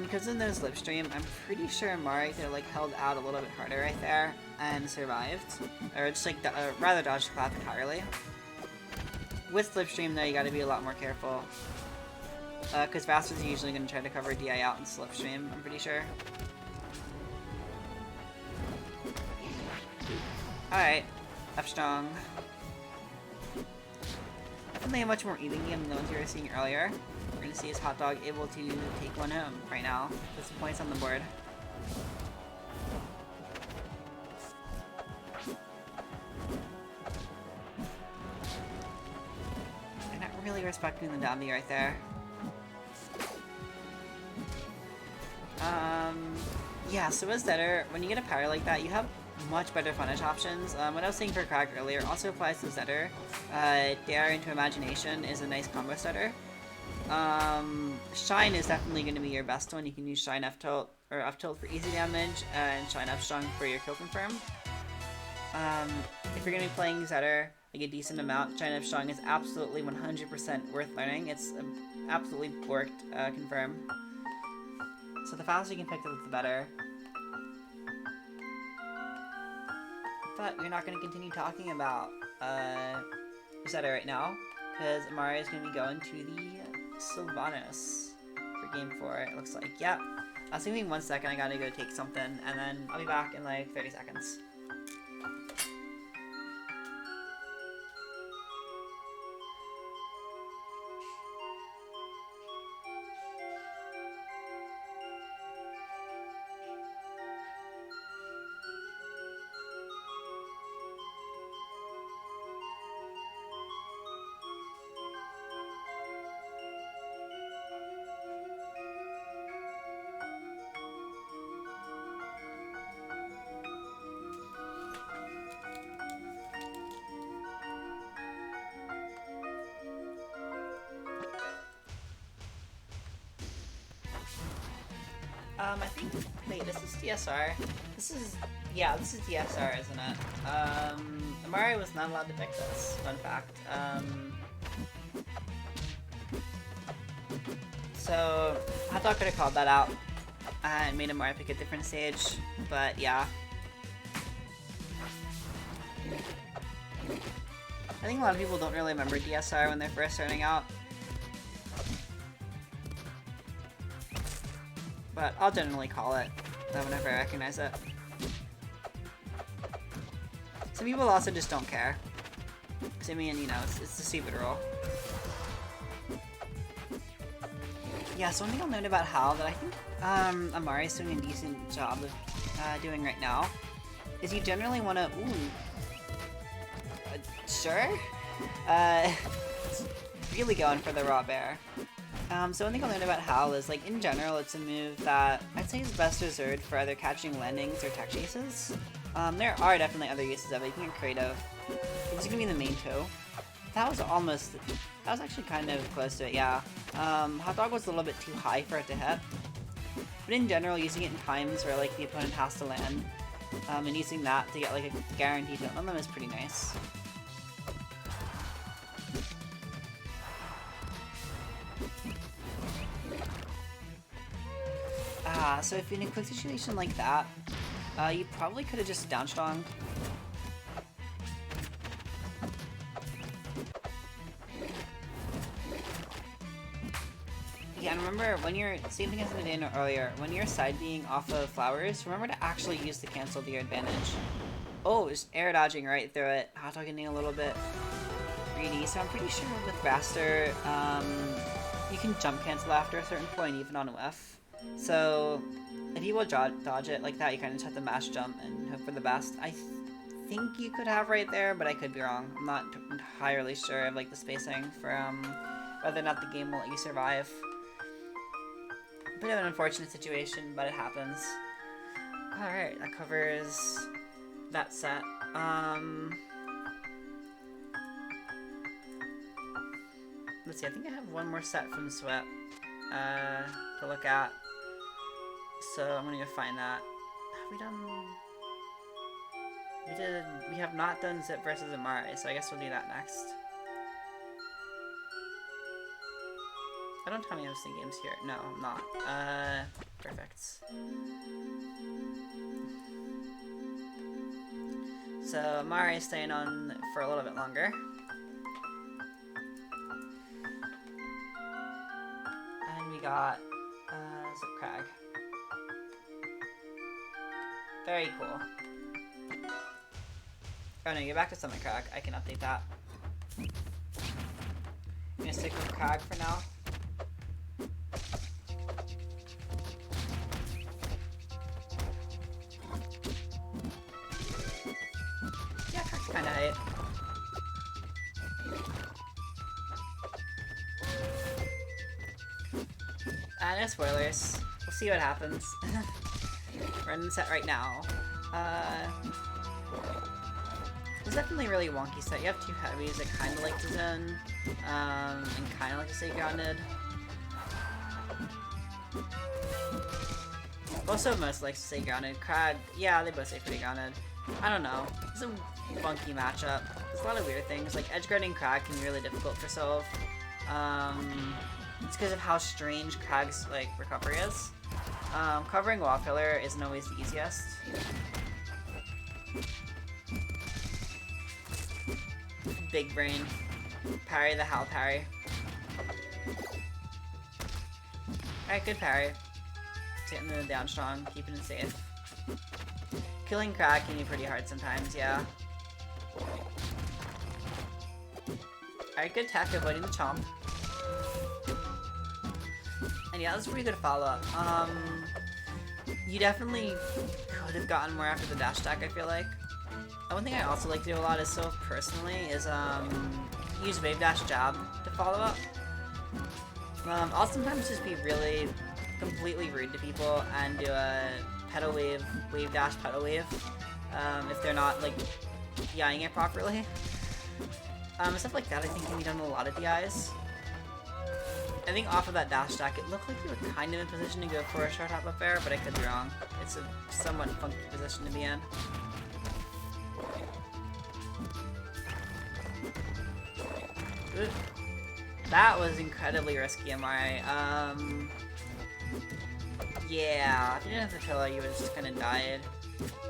Because of no slipstream, I'm pretty sure Mari could have like held out a little bit harder right there and survived. Or just like, rather dodged the clap entirely. With slipstream though, you gotta be a lot more careful. Because Vaster's usually gonna try to cover DI out in slipstream, I'm pretty sure. Alright, F strong. Definitely a much more even game than the ones we were seeing earlier. We're gonna see his hot dog able to take one home right now with some points on the board. They're not really respecting the down B right there. Yeah, so as Zetter, when you get a power like that, you have much better punish options. What I was saying for Crag earlier also applies to Zetter. Dare into Imagination is a nice combo starter. Shine is definitely going to be your best one. You can use Shine F tilt or F tilt for easy damage and Shine F strong for your kill confirm. If you're going to be playing Zetter like a decent amount, Shine F strong is absolutely 100% worth learning. It's absolutely worked confirm. So the faster you can pick it up, the better. But we're not going to continue talking about Zetter right now, because Amari is going to be going to the Sylvanas for game 4, it looks like. Yep. So give me 1 second, I gotta go take something, and then I'll be back in like 30 seconds. I think, wait, this is DSR. This is DSR, isn't it? Amari was not allowed to pick this, fun fact. So, Hot Dog could have called that out and made Amari pick a different stage, but yeah. I think a lot of people don't really remember DSR when they're first starting out. But I'll generally call it whenever I recognize it. Some people also just don't care. Because I mean, you know, it's a stupid rule. Yeah, so one thing I'll note about Hal that I think Amari is doing a decent job of doing right now is you generally want to... sure? Really going for the raw bear. So one thing I'll learn about Hal is, like, in general, it's a move that I'd say is best reserved for either catching landings or tech chases. There are definitely other uses of it. You can get creative. It's gonna be the main two. That was actually kind of close to it, yeah. Hot Dog was a little bit too high for it to hit. But in general, using it in times where, like, the opponent has to land, and using that to get, like, a guaranteed hit on them is pretty nice. Yeah, so if in a quick situation like that, you probably could have just downstrong. Yeah, and remember, when you're, same thing as I did earlier, when you're side being off of flowers, remember to actually use the cancel to your advantage. Oh, just air dodging right through it. Hot dog getting a little bit greedy, so I'm pretty sure with Raster, you can jump cancel after a certain point, even on a whiff. So, if you will dodge it like that, you kind of just have to mash jump and hope for the best. I think you could have right there, but I could be wrong. I'm not entirely sure of like the spacing for whether or not the game will let you survive. Bit of an unfortunate situation, but it happens. Alright, that covers that set. Let's see, I think I have one more set from ZWiP to look at. So I'm gonna go find that. Have we done... We have not done ZWiP versus Amare, so I guess we'll do that next. I don't tell me I'm seeing games here. No, I'm not. Perfect. So Amare is staying on for a little bit longer. And we got ZWiP Crag. Very cool. Oh no, you're back to Summit Crag. I can update that. I'm gonna stick with Crag for now. Yeah, Crag's kinda hype. No spoilers. We'll see what happens. We're in the set right now. It's definitely a really wonky set. You have two heavies that kind of like to zone, and kind of like to stay grounded. Also, most likes to stay grounded. Crag, yeah, they both stay pretty grounded. I don't know. It's a funky matchup. There's a lot of weird things. Like, edge guarding Crag can be really difficult for Sylve. It's because of how strange Crag's, like, recovery is. Covering wall filler isn't always the easiest. Big brain. Parry the Hal parry. Alright, good parry. Getting the down strong, keeping it safe. Killing Crag can be pretty hard sometimes, yeah. Alright, good tech, avoiding the chomp. And yeah, that was a pretty good follow-up. You definitely could have gotten more after the dash attack, I feel like. One thing I also like to do a lot is, so personally, is use wave dash jab to follow up. I'll sometimes just be really completely rude to people and do a pedal wave, wave dash pedal wave, if they're not like DIing it properly. Stuff like that I think can be done with a lot of DIs. I think off of that dash stack, it looked like you were kind of in position to go for a short hop up air, but I could be wrong. It's a somewhat funky position to be in. Ooh. That was incredibly risky, Amare. Yeah, if you didn't have the pillow, you would have just kind of died.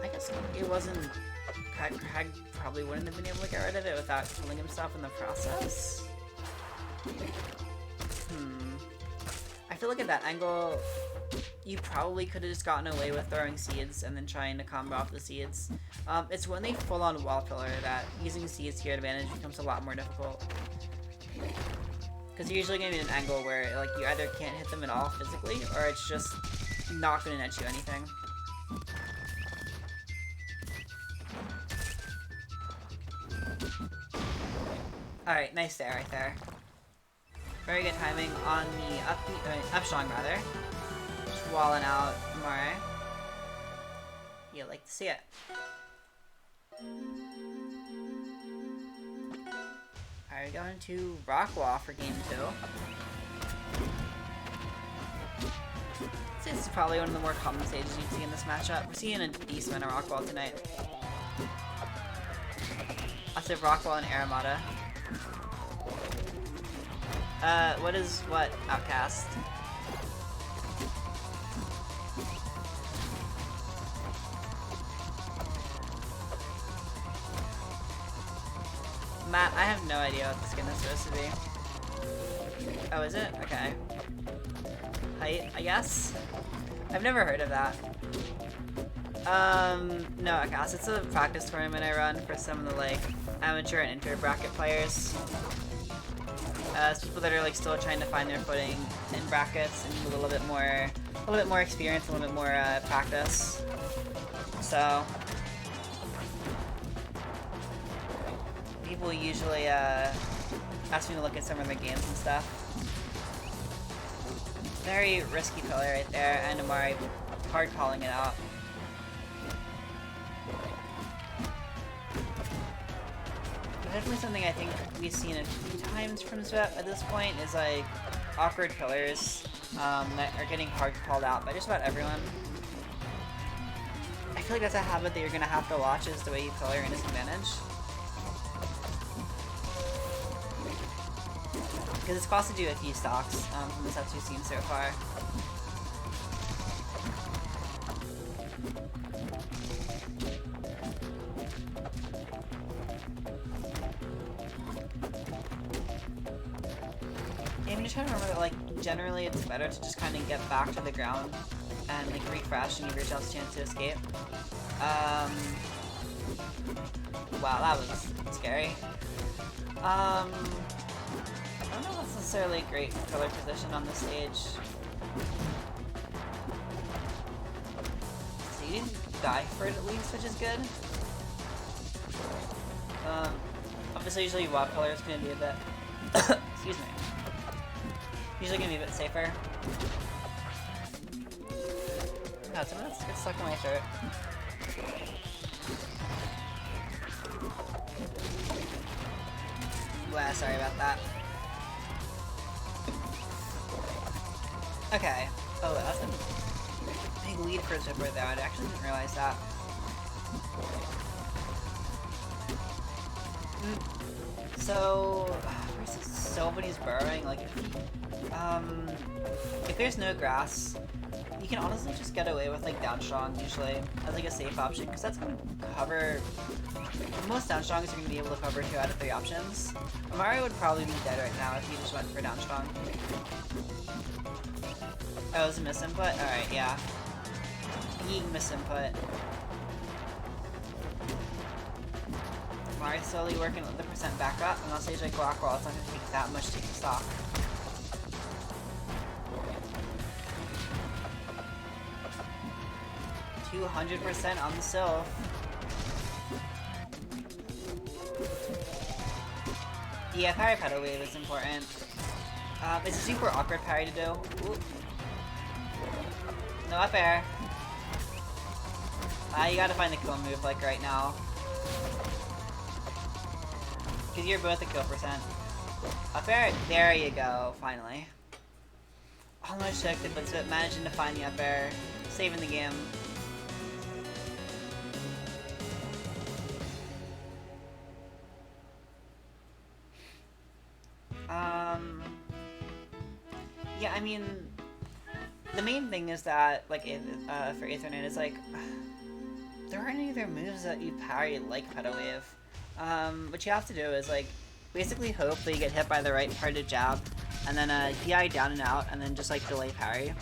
I guess it wasn't... Crag probably wouldn't have been able to get rid of it without killing himself in the process. I feel like at that angle, you probably could have just gotten away with throwing seeds and then trying to combo off the seeds. It's when they full-on wall pillar that using seeds to your advantage becomes a lot more difficult. Because you're usually going to be in an angle where like you either can't hit them at all physically, or it's just not going to net you anything. Alright, nice there, right there. Very good timing on the up strong rather. Just walling out Amare. You like to see it. Alright, going to Rockwall for game 2. I'd say this is probably one of the more common stages you see in this matchup. We're seeing a decent amount of Rockwall tonight. Lots of Rockwall and Aramata. What is what, Outcast? Matt, I have no idea what the skin is supposed to be. Oh, is it? Okay. Height, I guess? I've never heard of that. No, I guess it's a practice tournament I run for some of the, like, amateur and inter-bracket players. It's people that are, like, still trying to find their footing in brackets and need a little bit more experience, a little bit more, practice. So, people usually, ask me to look at some of the games and stuff. Very risky pillar right there, and Amari hard calling it out. Definitely something I think we've seen a few times from ZWiP at this point is like awkward pillars that are getting hard called out by just about everyone. I feel like that's a habit that you're gonna have to watch, is the way you pillar in disadvantage. Because it's cost to do a few stocks from the sets we've seen so far. Yeah, I'm just trying to remember that, like, generally it's better to just kind of get back to the ground and, like, refresh and give yourself a chance to escape. Wow, that was scary. I don't know if that's necessarily a great pillar position on this stage. So you didn't die for it at least, which is good. Obviously usually WoW pillar is going to be a bit... excuse me. Usually going to be a bit safer. God, some of that's gets stuck in my throat. Wow, sorry about that. Okay. Oh, that's a big lead for ZWiP right there. I actually didn't realize that. So, nobody's burrowing. Like, if there's no grass, you can honestly just get away with like down strong usually as like a safe option, because that's gonna cover. Most down strongs are gonna be able to cover 2 out of 3 options. Amari would probably be dead right now if he just went for down strong. Oh, it was a misinput? Alright, yeah. Yeet misinput. Amari's slowly working the percent back up, and on stage like Blackwall, it's not gonna take that much to take stock. %200% on the Sylph. Yeah, parry pedal wave is important. It's a super awkward parry to do. Ooh. No up air. You gotta find the kill move like right now. Cause you're both a kill percent. Up air, there you go, finally. Almost checked it, but managing to find the up air, saving the game. Yeah, I mean, the main thing is that, like, for Ethernet, is like, there aren't any other moves that you parry like pedal wave. What you have to do is, like, basically hope that you get hit by the right part of jab, and then DI down and out, and then just, like, delay parry.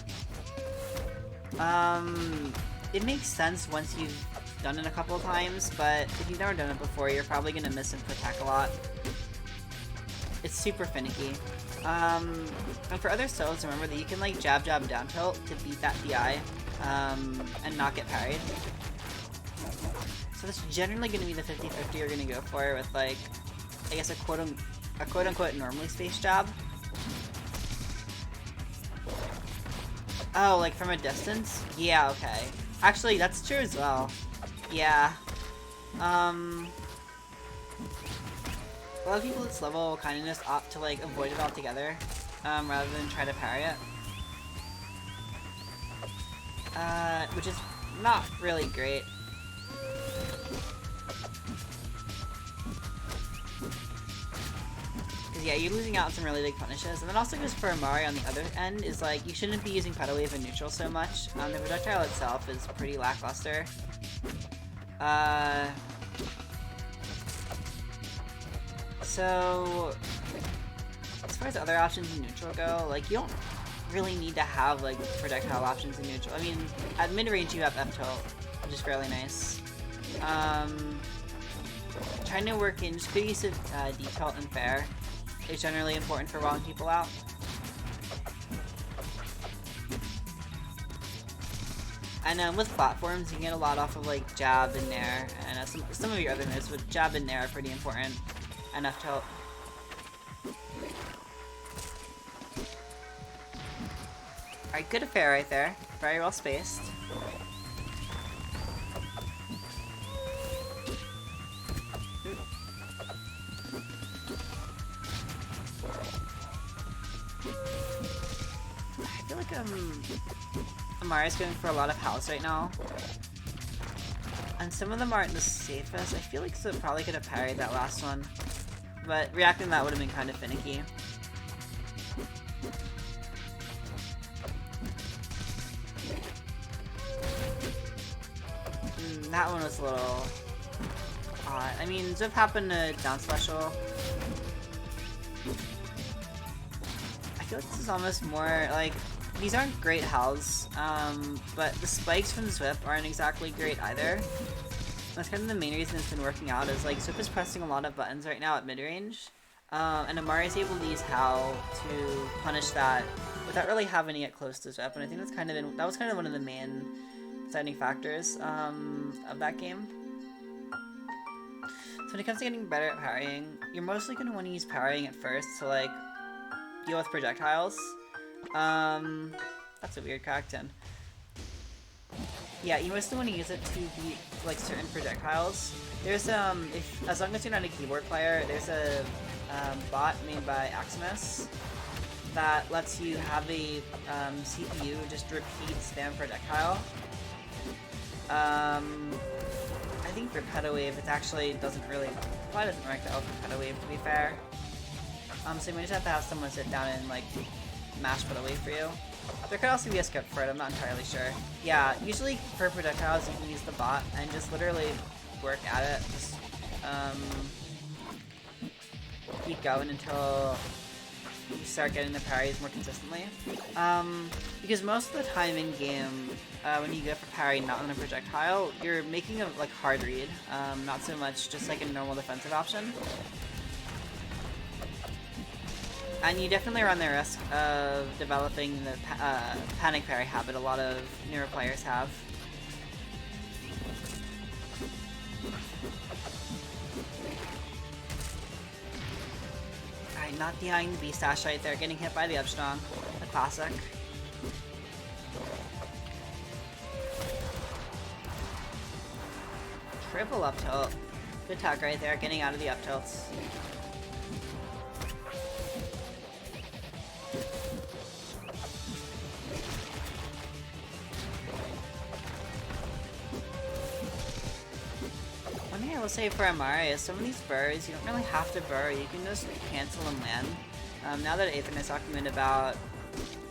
It makes sense once you've done it a couple of times, but if you've never done it before, you're probably gonna miss and attack a lot. It's super finicky. And for other styles, remember that you can, like, jab down tilt to beat that DI, and not get parried. So that's generally going to be the 50-50 you're going to go for with, like, I guess a quote-unquote normally spaced jab. Oh, like from a distance? Yeah, okay. Actually, that's true as well. Yeah. A lot of people at this level will kind of just opt to, like, avoid it altogether, rather than try to parry it. Which is not really great. Because, yeah, you're losing out on some really big punishes. And then also just for Amari on the other end is, like, you shouldn't be using pedal wave and neutral so much. The projectile itself is pretty lackluster. So, as far as other options in neutral go, like, you don't really need to have, like, projectile options in neutral. I mean, at mid-range you have F-tilt, which is fairly nice. Trying to work in just good use of D-tilt and fair is generally important for walling people out. And with platforms, you can get a lot off of like jab and nair, and some of your other moves with jab and nair are pretty important. And F-tilt. Alright, good affair right there. Very well spaced. I feel like Amari's going for a lot of house right now. And some of them aren't the safest. I feel like Zip probably could have parried that last one. But reacting to that would have been kind of finicky. That one was a little odd. I mean, Zip happened to down special. I feel like this is almost more like, these aren't great healths, but the spikes from ZWiP aren't exactly great either. That's kind of the main reason it's been working out, is like ZWiP is pressing a lot of buttons right now at mid-range, and Amari is able to use Howl to punish that without really having to get close to ZWiP, and I think that's kind of that was kind of one of the main deciding factors of that game. So when it comes to getting better at parrying, you're mostly going to want to use parrying at first to like deal with projectiles. That's a weird character. Yeah, you mostly want to use it to beat like certain projectiles. There's as long as you're not a keyboard player, there's a bot made by Aximus that lets you have a CPU just repeat spam projectile. I think for Pedal Wave, it actually doesn't really, probably doesn't work out for Pedal Wave to be fair. So you might just have to have someone sit down and like mash Pedal Wave for you. There could also be a script for it, I'm not entirely sure. Yeah, usually for projectiles you can use the bot and just literally work at it. Just keep going until you start getting the parries more consistently. Because most of the time in game, when you go for parry not on a projectile, you're making a like hard read, not so much just like a normal defensive option. And you definitely run the risk of developing the panic parry habit a lot of newer players have. Alright, not DIing the Beast Dash right there, getting hit by the Upstrong, the classic. Triple up tilt. Good tug right there, getting out of the up tilts. One thing I will say for Amari is some of these burrs, you don't really have to burr, you can just cancel and land. Now that Ethan is talking about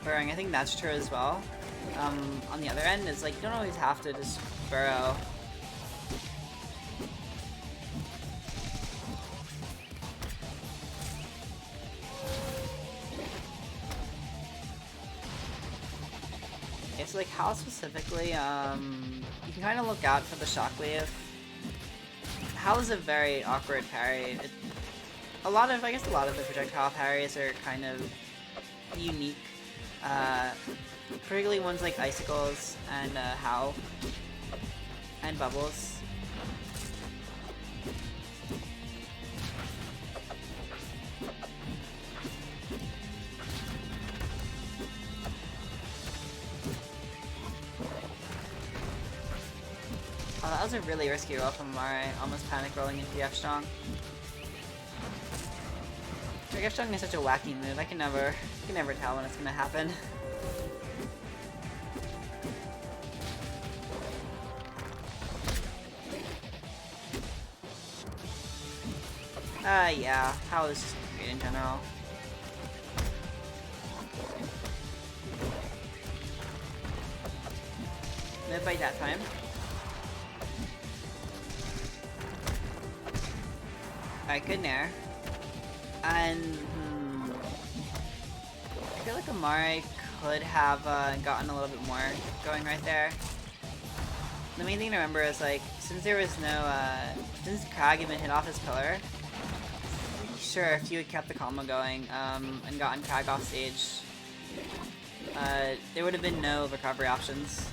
burrowing, I think that's true as well. On the other end, it's like you don't always have to just burrow. Okay, so like how specifically, you can kind of look out for the shockwave. Hal is a very awkward parry. I guess a lot of the projectile parries are kind of unique. Particularly ones like Icicles and Howl and Bubbles. Oh, that was a really risky roll from Amari, almost panic rolling into the F-Strong. The F-Strong is such a wacky move, I can never tell when it's gonna happen. Yeah, Howl is just great in general. No bite that time. Alright, good nair. And I feel like Amare could have gotten a little bit more going right there. The main thing to remember is, like, since there was no, since Crag had been hit off his pillar, sure, if you had kept the combo going, and gotten Crag off stage, there would have been no recovery options.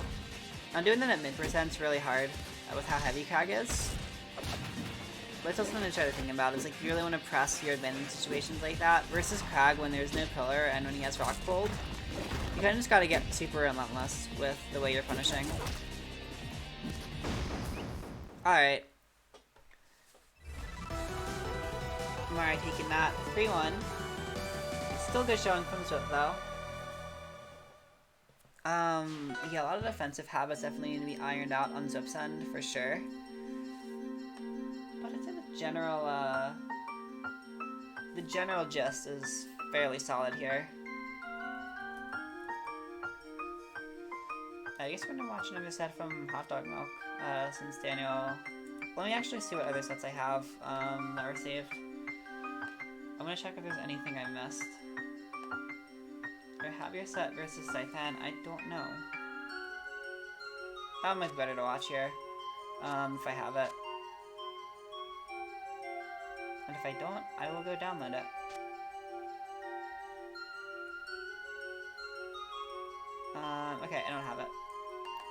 Now, doing that at mid-percent's really hard with how heavy Crag is. But it's also something to try to think about, is like, you really want to press your advantage situations like that, versus Crag when there's no pillar and when he has Rock Fold. You kinda just gotta get super relentless with the way you're punishing. Alright. Amare taking that 3-1. Still good showing from ZWiP though. Yeah, a lot of defensive habits definitely need to be ironed out on ZWIP's end for sure. But I'd say the general gist is fairly solid here. I guess we're gonna watch another set from hotdogmilk, since Daniel... Let me actually see what other sets I have, that were saved. I'm gonna check if there's anything I missed. I have your set versus Psythan, I don't know. That might be better to watch here, if I have it. And if I don't, I will go download it. Okay, I don't have it.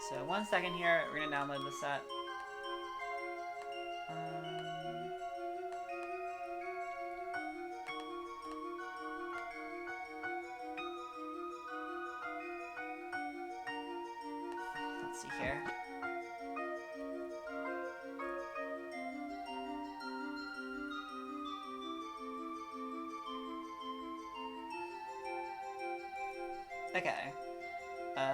So 1 second here, we're gonna download the set. Let's see here. Okay.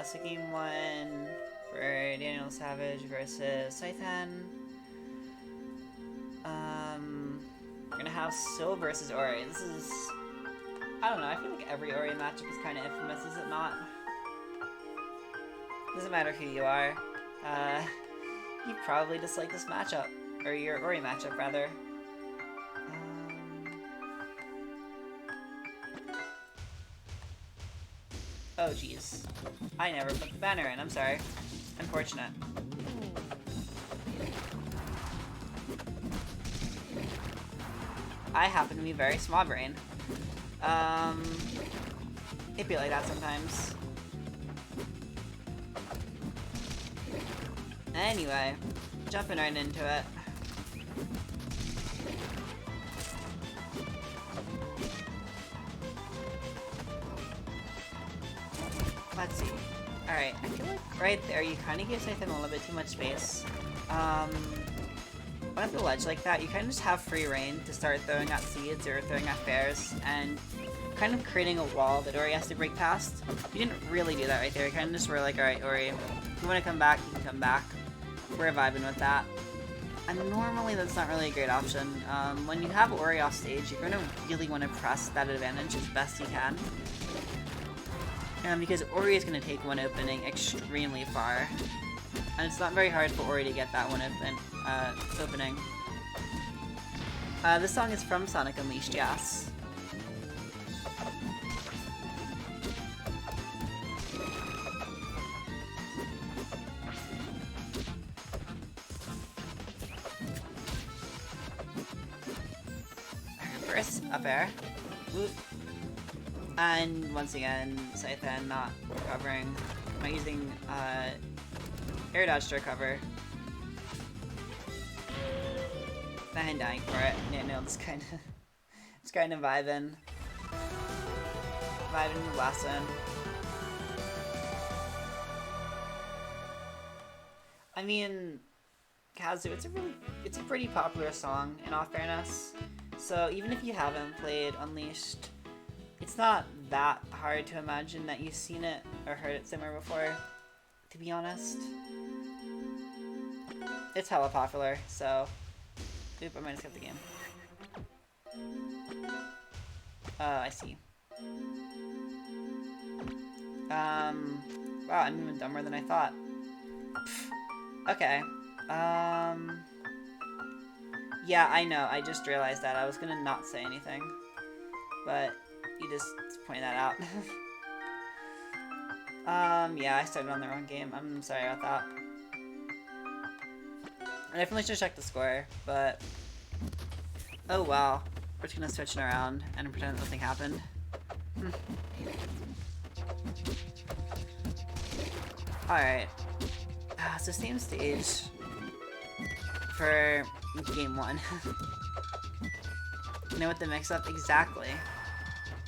So game 1 for danieldasavage versus Psythan. We're gonna have Sil versus Ori. This is... I don't know, I feel like every Ori matchup is kind of infamous, is it not? Doesn't matter who you are. You probably dislike this matchup. Or your Ori matchup, rather. Oh, jeez. I never put the banner in, I'm sorry. Unfortunate. I happen to be very small brain. It'd be like that sometimes. Anyway, jumping right into it. Let's see. Alright, I feel like right there you kind of give Psythan a little bit too much space. When at the ledge like that, you kind of just have free reign to start throwing out seeds or throwing out bears and kind of creating a wall that Ori has to break past. You didn't really do that right there. You kind of just were like, alright, Ori, if you want to come back, you can come back. We're vibing with that. And normally that's not really a great option. When you have Ori off stage, you're going to really want to press that advantage as best you can. Because Ori is going to take one opening extremely far. And it's not very hard for Ori to get that one opening. This song is from Sonic Unleashed, yes. First, up air. Whoop. And once again, Psythan not recovering. Not using air dodge to recover. And dying for it. No, it's kind of vibing. Vibing the last one. I mean, Kazu, it's a pretty popular song in all fairness. So even if you haven't played Unleashed, it's not that hard to imagine that you've seen it or heard it somewhere before, to be honest. It's hella popular, so... Oop, I might have skipped the game. I see. Wow, I'm even dumber than I thought. Okay. Yeah, I know, I just realized that. I was gonna not say anything. but you just pointed that out. Yeah, I started on the wrong game. I'm sorry about that. I definitely should check the score, but... Oh wow. We're just gonna switch it around and pretend nothing happened. Alright. It's the same stage for game 1. You know what the mix-up? Exactly.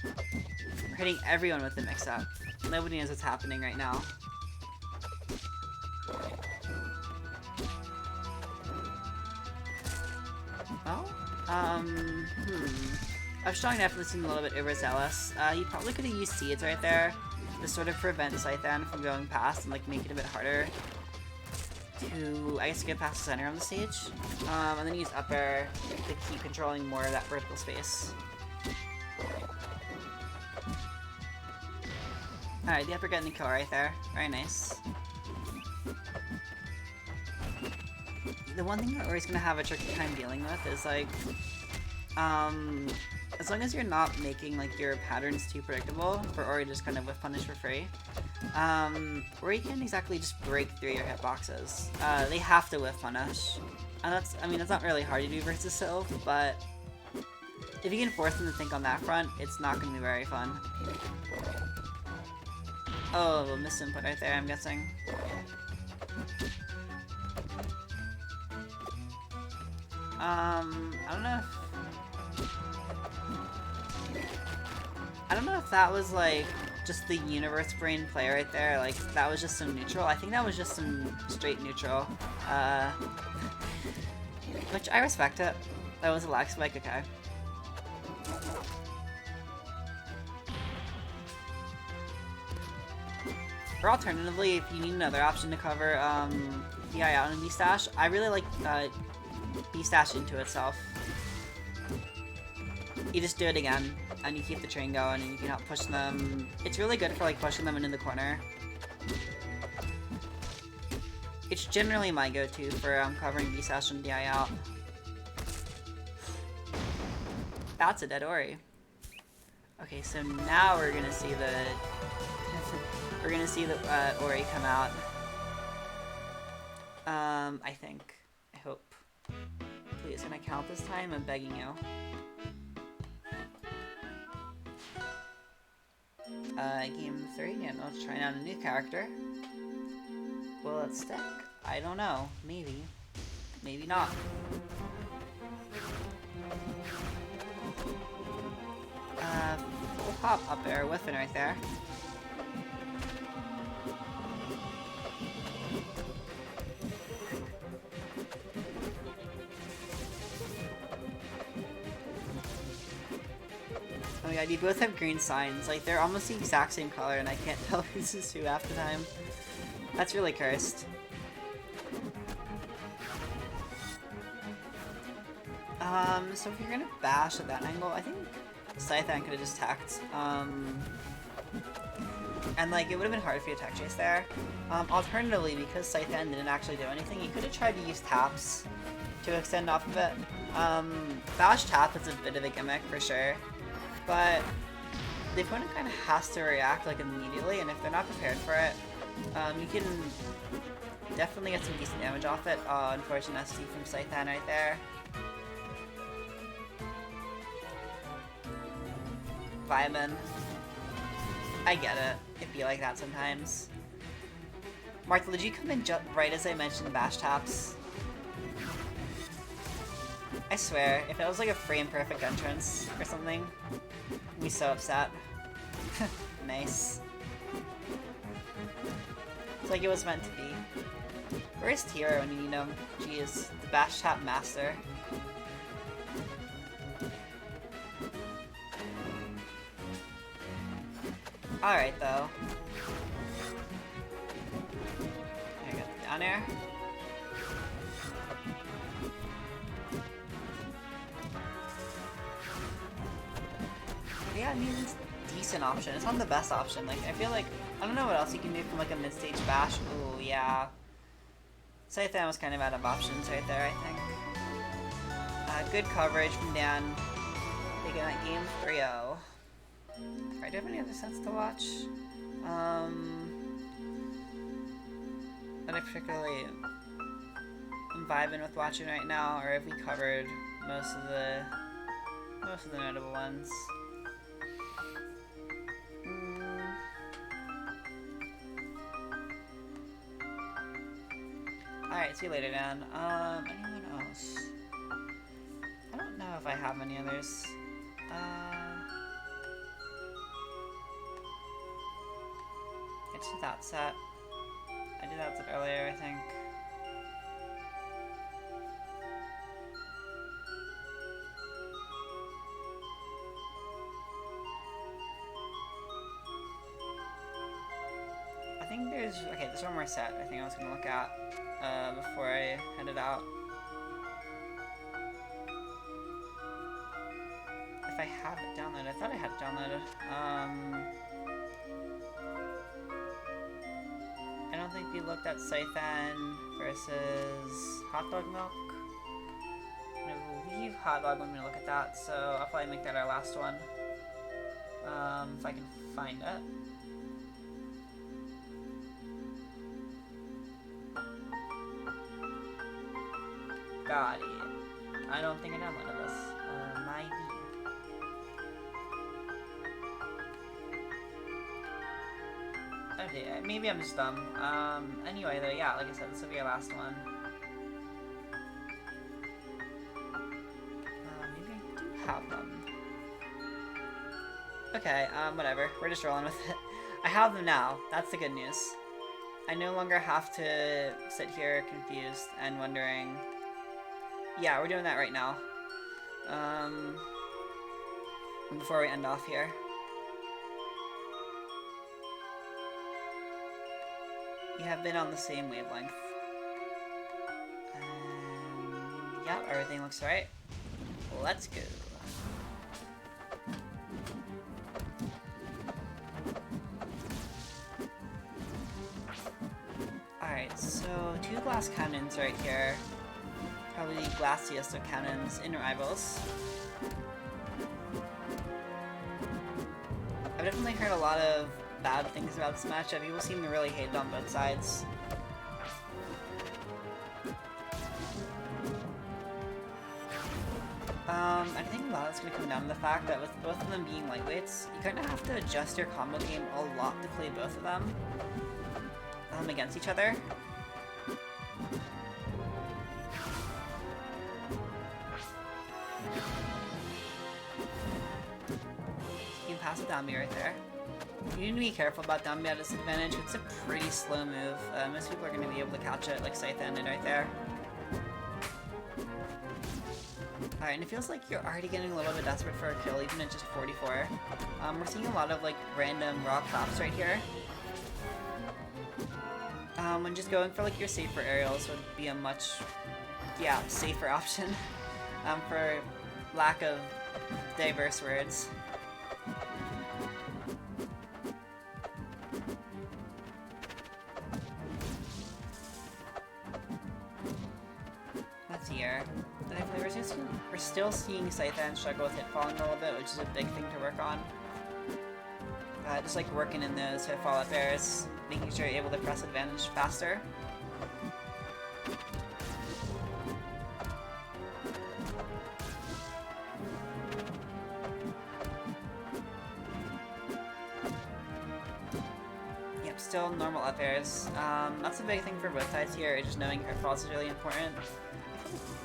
We're hitting everyone with the mix-up. Nobody knows what's happening right now. Well, Upstrong definitely seemed a little bit overzealous. You probably could have used seeds right there to sort of prevent Psythan from going past and like make it a bit harder to, I guess, get past the center of the stage. And then use up air to keep controlling more of that vertical space. Alright, the upper getting the kill right there. Very nice. The one thing that Ori's gonna have a tricky time dealing with is like, as long as you're not making like your patterns too predictable for Ori to just kind of whiff punish for free, Ori can't exactly just break through your hitboxes. They have to whiff punish. And that's, I mean, it's not really hard to do versus Sylph, but if you can force them to think on that front, it's not going to be very fun. Oh, a misinput right there, I'm guessing. I don't know if that was like just the universe brain play right there, like that was just some neutral. I think that was just some straight neutral. Which I respect it. That was a lag spike, okay. Or alternatively, if you need another option to cover DI out and B-Stash, I really like B-Stash into itself. You just do it again, and you keep the train going, and you can help push them. It's really good for like pushing them into the corner. It's generally my go-to for covering B-Stash and DI out. That's a dead Ori. Okay, so now we're gonna see the Ori come out. I think. I hope. Please, can I count this time? I'm begging you. Game 3, and let's try out a new character. Will it stick? I don't know. Maybe. Maybe not. Full hop up air, whiffing right there. Oh my god, you both have green signs. Like, they're almost the exact same color, and I can't tell who's who half the time. That's really cursed. So if you're gonna bash at that angle, I think Psythan could have just tacked. And like, it would have been hard for you to tech chase there. Alternatively, because Psythan didn't actually do anything, you could have tried to use taps to extend off of it. Bash tap is a bit of a gimmick for sure, but the opponent kind of has to react like immediately, and if they're not prepared for it, you can definitely get some decent damage off it. Unfortunate SD from Psythan right there. Vibin'. I get it. It'd be like that sometimes. Martha, did you come in right as I mentioned the bash taps? I swear, if it was like a frame perfect entrance or something, I'd be so upset. Nice. It's like it was meant to be. Where's Tiro when you need him? Jeez, the bash tap master. Alright, though. There we go. Down air. Yeah, I mean, it's a decent option. It's not the best option. Like, I feel like, I don't know what else you can do from, like, a mid-stage bash. Ooh, yeah. Psythan was kind of out of options right there, I think. Good coverage from Dan. taking that game 3-0. Alright, do I have any other sets to watch? That I particularly am vibing with watching right now, or have we covered most of the notable ones? Alright, see you later, Dan. Anyone else? I don't know if I have any others. I just did that set. I did that set earlier, I think. I think there's one more set I think I was gonna look at before I headed out. If I have it downloaded, I thought I had it downloaded. I don't think we looked at Psythan versus hotdogmilk. I believe hotdog wanted me to look at that, so I'll probably make that our last one. If I can find it. Got it. I don't think I downloaded this. Might be. Okay, maybe I'm just dumb. Anyway, though, yeah, like I said, this will be our last one. Maybe I do have them. Okay, whatever. We're just rolling with it. I have them now. That's the good news. I no longer have to sit here confused and wondering... Yeah, we're doing that right now. Before we end off here. We have been on the same wavelength. And yeah, everything looks right. Let's go. Alright, so 2 glass cannons right here. Probably glassiest of cannons in rivals. I've definitely heard a lot of bad things about this matchup. People seem to really hate it on both sides. I think a lot of it's going to come down to the fact that with both of them being lightweights, you kind of have to adjust your combo game a lot to play both of them against each other. You can pass it down me right there. You need to be careful about down B at disadvantage. It's a pretty slow move. Most people are going to be able to catch it, like Psythan did right there. Alright, and it feels like you're already getting a little bit desperate for a kill, even at just 44. We're seeing a lot of like random raw claps right here. When just going for like your safer aerials would be a much, safer option. For lack of diverse words. Let's see here. We're still seeing Psythan struggle with hit falling a little bit, which is a big thing to work on. Just like working in those hit fall up airs, making sure you're able to press advantage faster. Yep, still normal up airs. That's a big thing for both sides here, just knowing hit falls is really important.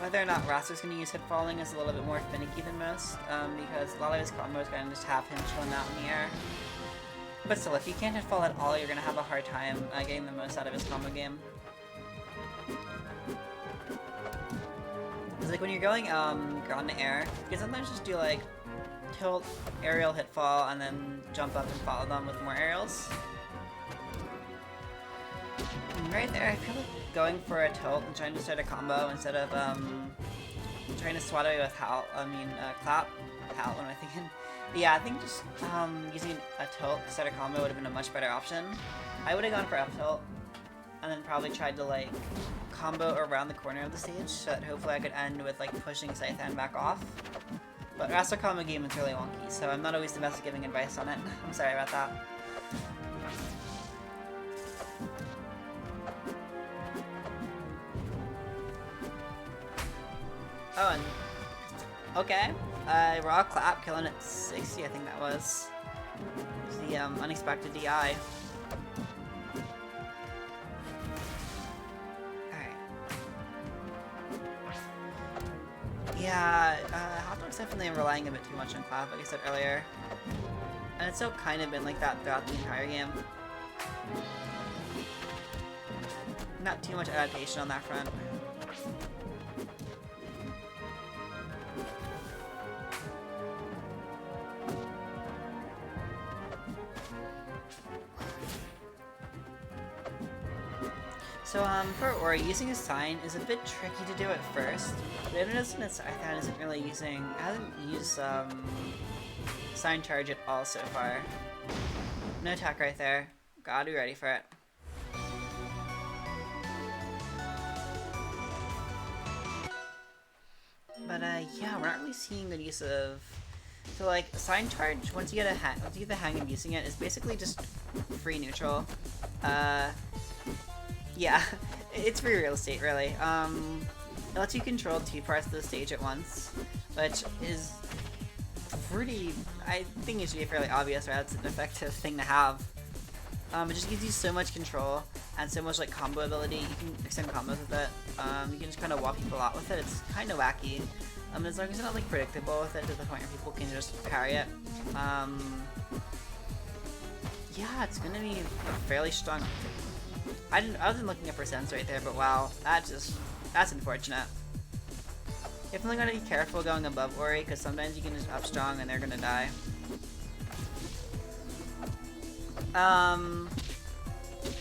Whether or not Raster's going to use hit falling is a little bit more finicky than most, because a lot of his combos kind of just have him chilling out in the air. But still, if you can't hit fall at all, you're going to have a hard time getting the most out of his combo game. It's like when you're going ground to air, you can sometimes just do like tilt, aerial, hit fall, and then jump up and follow them with more aerials. And right there, I feel like going for a tilt and trying to start a combo instead of trying to swat away with clap. What am I thinking? Yeah, I think just using a tilt to start a combo would have been a much better option. I would have gone for up tilt, and then probably tried to like combo around the corner of the stage, so that hopefully I could end with like pushing Psythan back off. But Raster Combo game is really wonky, so I'm not always the best at giving advice on it. I'm sorry about that. Oh, and okay. Raw clap, killing at 60, I think that was. The unexpected DI. Alright. Yeah, Hot Dog's definitely relying a bit too much on clap, like I said earlier. And it's still kind of been like that throughout the entire game. Not too much adaptation on that front. So, for Ori, using a sign is a bit tricky to do at first, but I've noticed that Psythan hasn't used, sign charge at all so far. No attack right there. Gotta be ready for it. But, yeah, we're not really seeing good use of... So, like, sign charge, once you get the hang of using it, is basically just free neutral. Yeah, it's free real estate, really. It lets you control 2 parts of the stage at once, which is pretty... I think it should be fairly obvious, right? It's an effective thing to have. It just gives you so much control and so much, like, combo ability. You can extend combos with it. You can just kind of wall people out with it. It's kind of wacky. As long as it's not, like, predictable with it to the point where people can just parry it. Yeah, it's gonna be a fairly strong... I wasn't looking at percents right there, but wow, that's unfortunate. Definitely gotta be careful going above Ori, because sometimes you can just up strong and they're gonna die.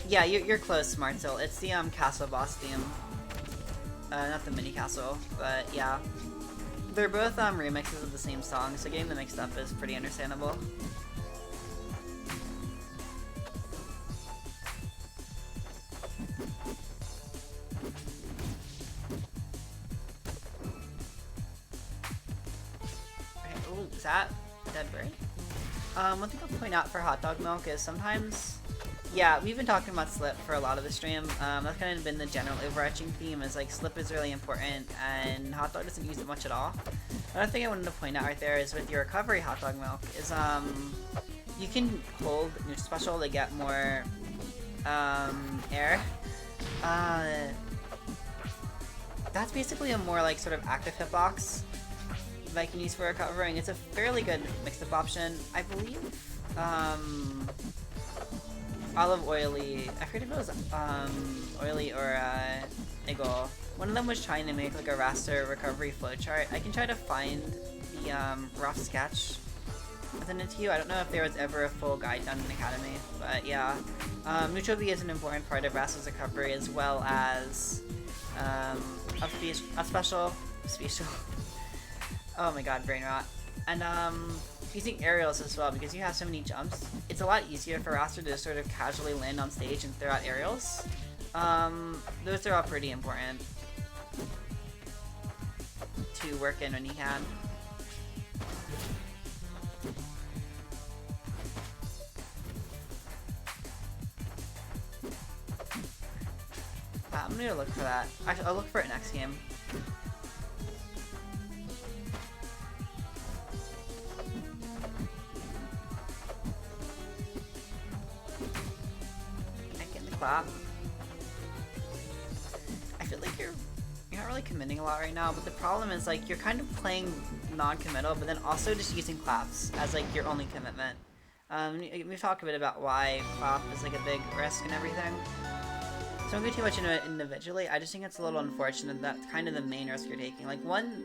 Yeah, you're close, Smartsil. It's the castle boss theme. Not the mini castle, but yeah. They're both remixes of the same song, so getting them mixed up is pretty understandable. Is that dead bird? One thing I'll point out for hotdogmilk is sometimes, yeah, we've been talking about slip for a lot of the stream. That's kind of been the general overarching theme, is like slip is really important and hotdog doesn't use it much at all. Another thing I wanted to point out right there is with your recovery hotdogmilk is you can hold your special to get more air. That's basically a more like sort of active hitbox that I can use for recovering. It's a fairly good mixed-up option. I believe Olive Oily, I forget if it was Oily or Eagle. One of them was trying to make like a raster recovery flowchart. I can try to find the rough sketch within it to you. I don't know if there was ever a full guide done in Academy, but yeah. Neutral V is an important part of raster's recovery, as well as a special. Oh my god, brain rot. And using aerials as well, because you have so many jumps, it's a lot easier for Raster to sort of casually land on stage and throw out aerials. Those are all pretty important to work in when you can. I'm gonna look for that. Actually, I'll look for it next game. Clap. I feel like you're not really committing a lot right now, but the problem is like you're kind of playing non-committal, but then also just using claps as like your only commitment. We've talked a bit about why clap is like a big risk and everything. So don't go too much into it individually. I just think it's a little unfortunate that that's kind of the main risk you're taking. Like one...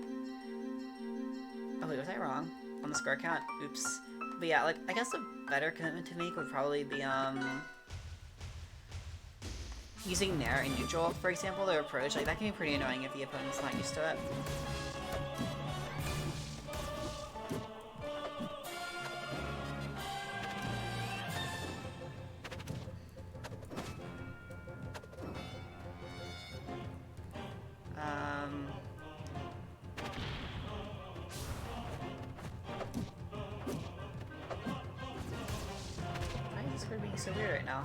Oh wait, was I wrong? On the score count? Oops. But yeah, like I guess a better commitment to make would probably be using Nair in neutral, for example, their approach, like that can be pretty annoying if the opponent's not used to it. He's so weird right now.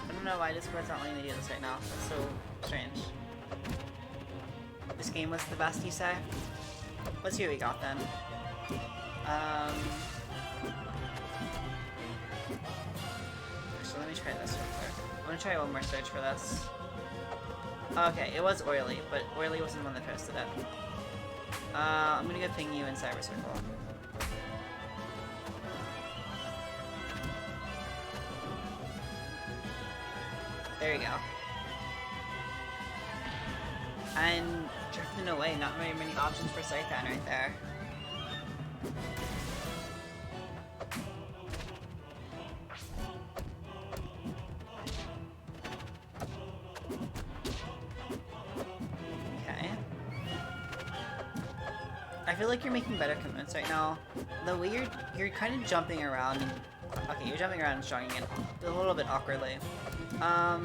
I don't know why Discord's not letting me do this right now. That's so strange. This game was the best, you say? Let's see what we got then. So let me try this real quick. I'm gonna try one more search for this. Okay, it was Oily, but Oily wasn't the one that posted it. I'm gonna go ping you in Cyber Circle. There you go. And drifting away, not very many options for Psythan right there. Okay. I feel like you're making better commitments right now. The way you're kind of jumping around. Okay, you're jumping around and jogging in a little bit awkwardly. How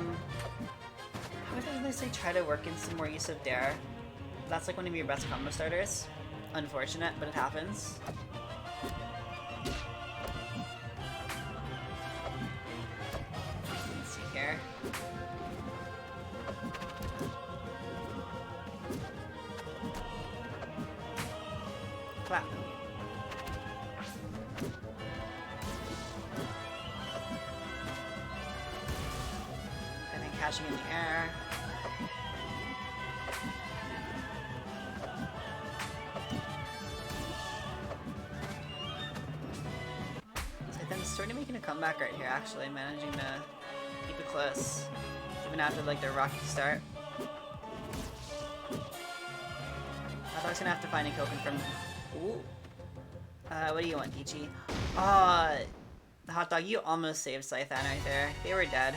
did they say try to work in some more use of Dare? That's like one of your best combo starters. Unfortunate, but it happens. Let's see here. Clap. And then catching in the air. Sort of making a comeback right here, actually, managing to keep it close, even after like their rocky start. I thought I was gonna have to find a token from. Ooh. What do you want, Dichi? The hot dog, you almost saved Psythan right there. They were dead.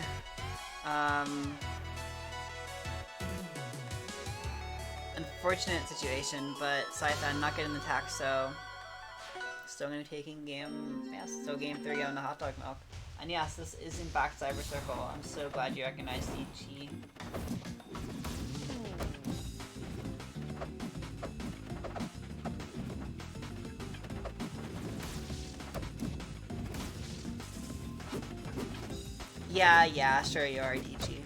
Unfortunate situation, but Psythan not getting the attack, so. Still gonna be taking game, yes, so game 3 on the hot dog milk. And yes, this is in fact Cyber Circle. I'm so glad you recognized Ichi. Yeah, sure you are, Ichi.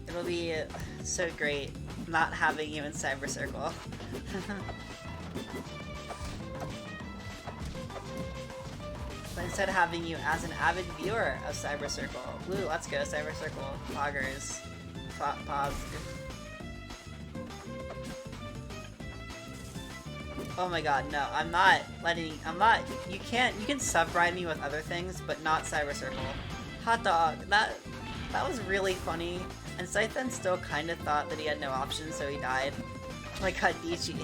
It'll be so great not having you in Cyber Circle. But instead of having you as an avid viewer of Cyber Circle. Woo, let's go, Cyber Circle. Poggers. Pause. Oh my god, no, you can sub-ride me with other things, but not Cyber Circle. Hot dog, that was really funny. And Psythan still kind of thought that he had no options, so he died. Oh my god, Dichi.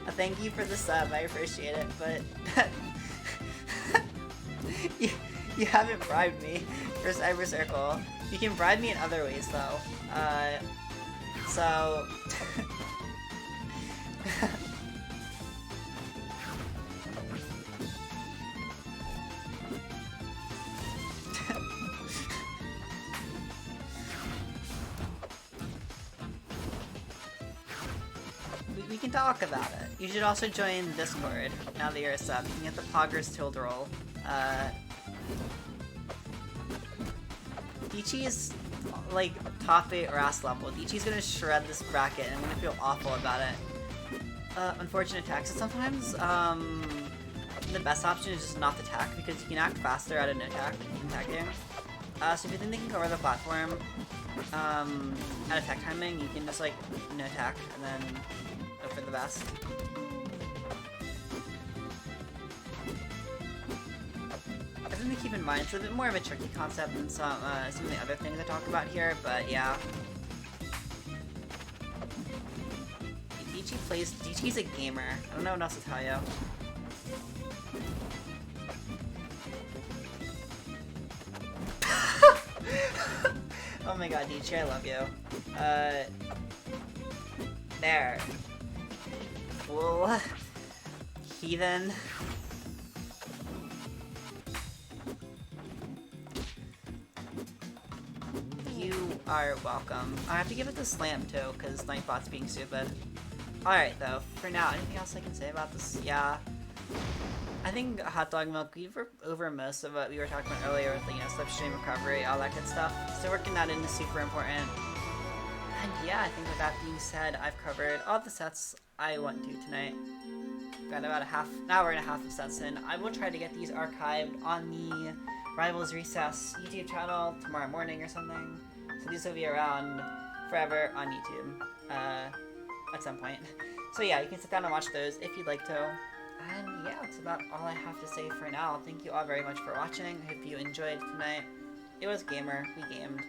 Thank you for the sub, I appreciate it, but you haven't bribed me for Cyber Circle. You can bribe me in other ways, though. So... we can talk about it. You should also join Discord now that you're a sub. You can get the Poggers Tilt Roll. Dichi is like top 8 RAS level. Dichi's gonna shred this bracket and I'm gonna feel awful about it. Unfortunate attacks. So sometimes the best option is just not to attack because you can act faster out of no attack in attacking. So if you think they can cover the platform at attack timing, you can just like no attack and then go for the best. Something to keep in mind. It's a bit more of a tricky concept than some of the other things I talk about here, but yeah. Dichi's a gamer. I don't know what else to tell you. Oh my god, Dichi, I love you. There. Well, heathen. are welcome. I have to give it the slam too, because Nightbot's being stupid. Alright though, for now, anything else I can say about this? Yeah. I think hot dog milk, we've over most of what we were talking about earlier with, you know, slipstream recovery, all that good stuff. So working that in is super important. And yeah, I think with that being said, I've covered all the sets I want to tonight. Got about an hour and a half of sets in. I will try to get these archived on the Rivals Recess YouTube channel tomorrow morning or something. So these will be around forever on YouTube at some point. So yeah, you can sit down and watch those if you'd like to. And yeah, that's about all I have to say for now. Thank you all very much for watching. I hope you enjoyed tonight. It was gamer, we gamed.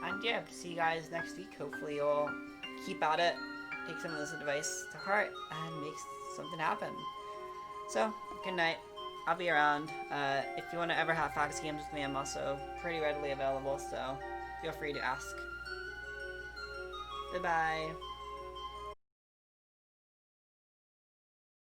And yeah, see you guys next week. Hopefully you'll keep at it, take some of this advice to heart, and make something happen. So, good night. I'll be around. If you want to ever have fax games with me, I'm also pretty readily available, so feel free to ask. Goodbye.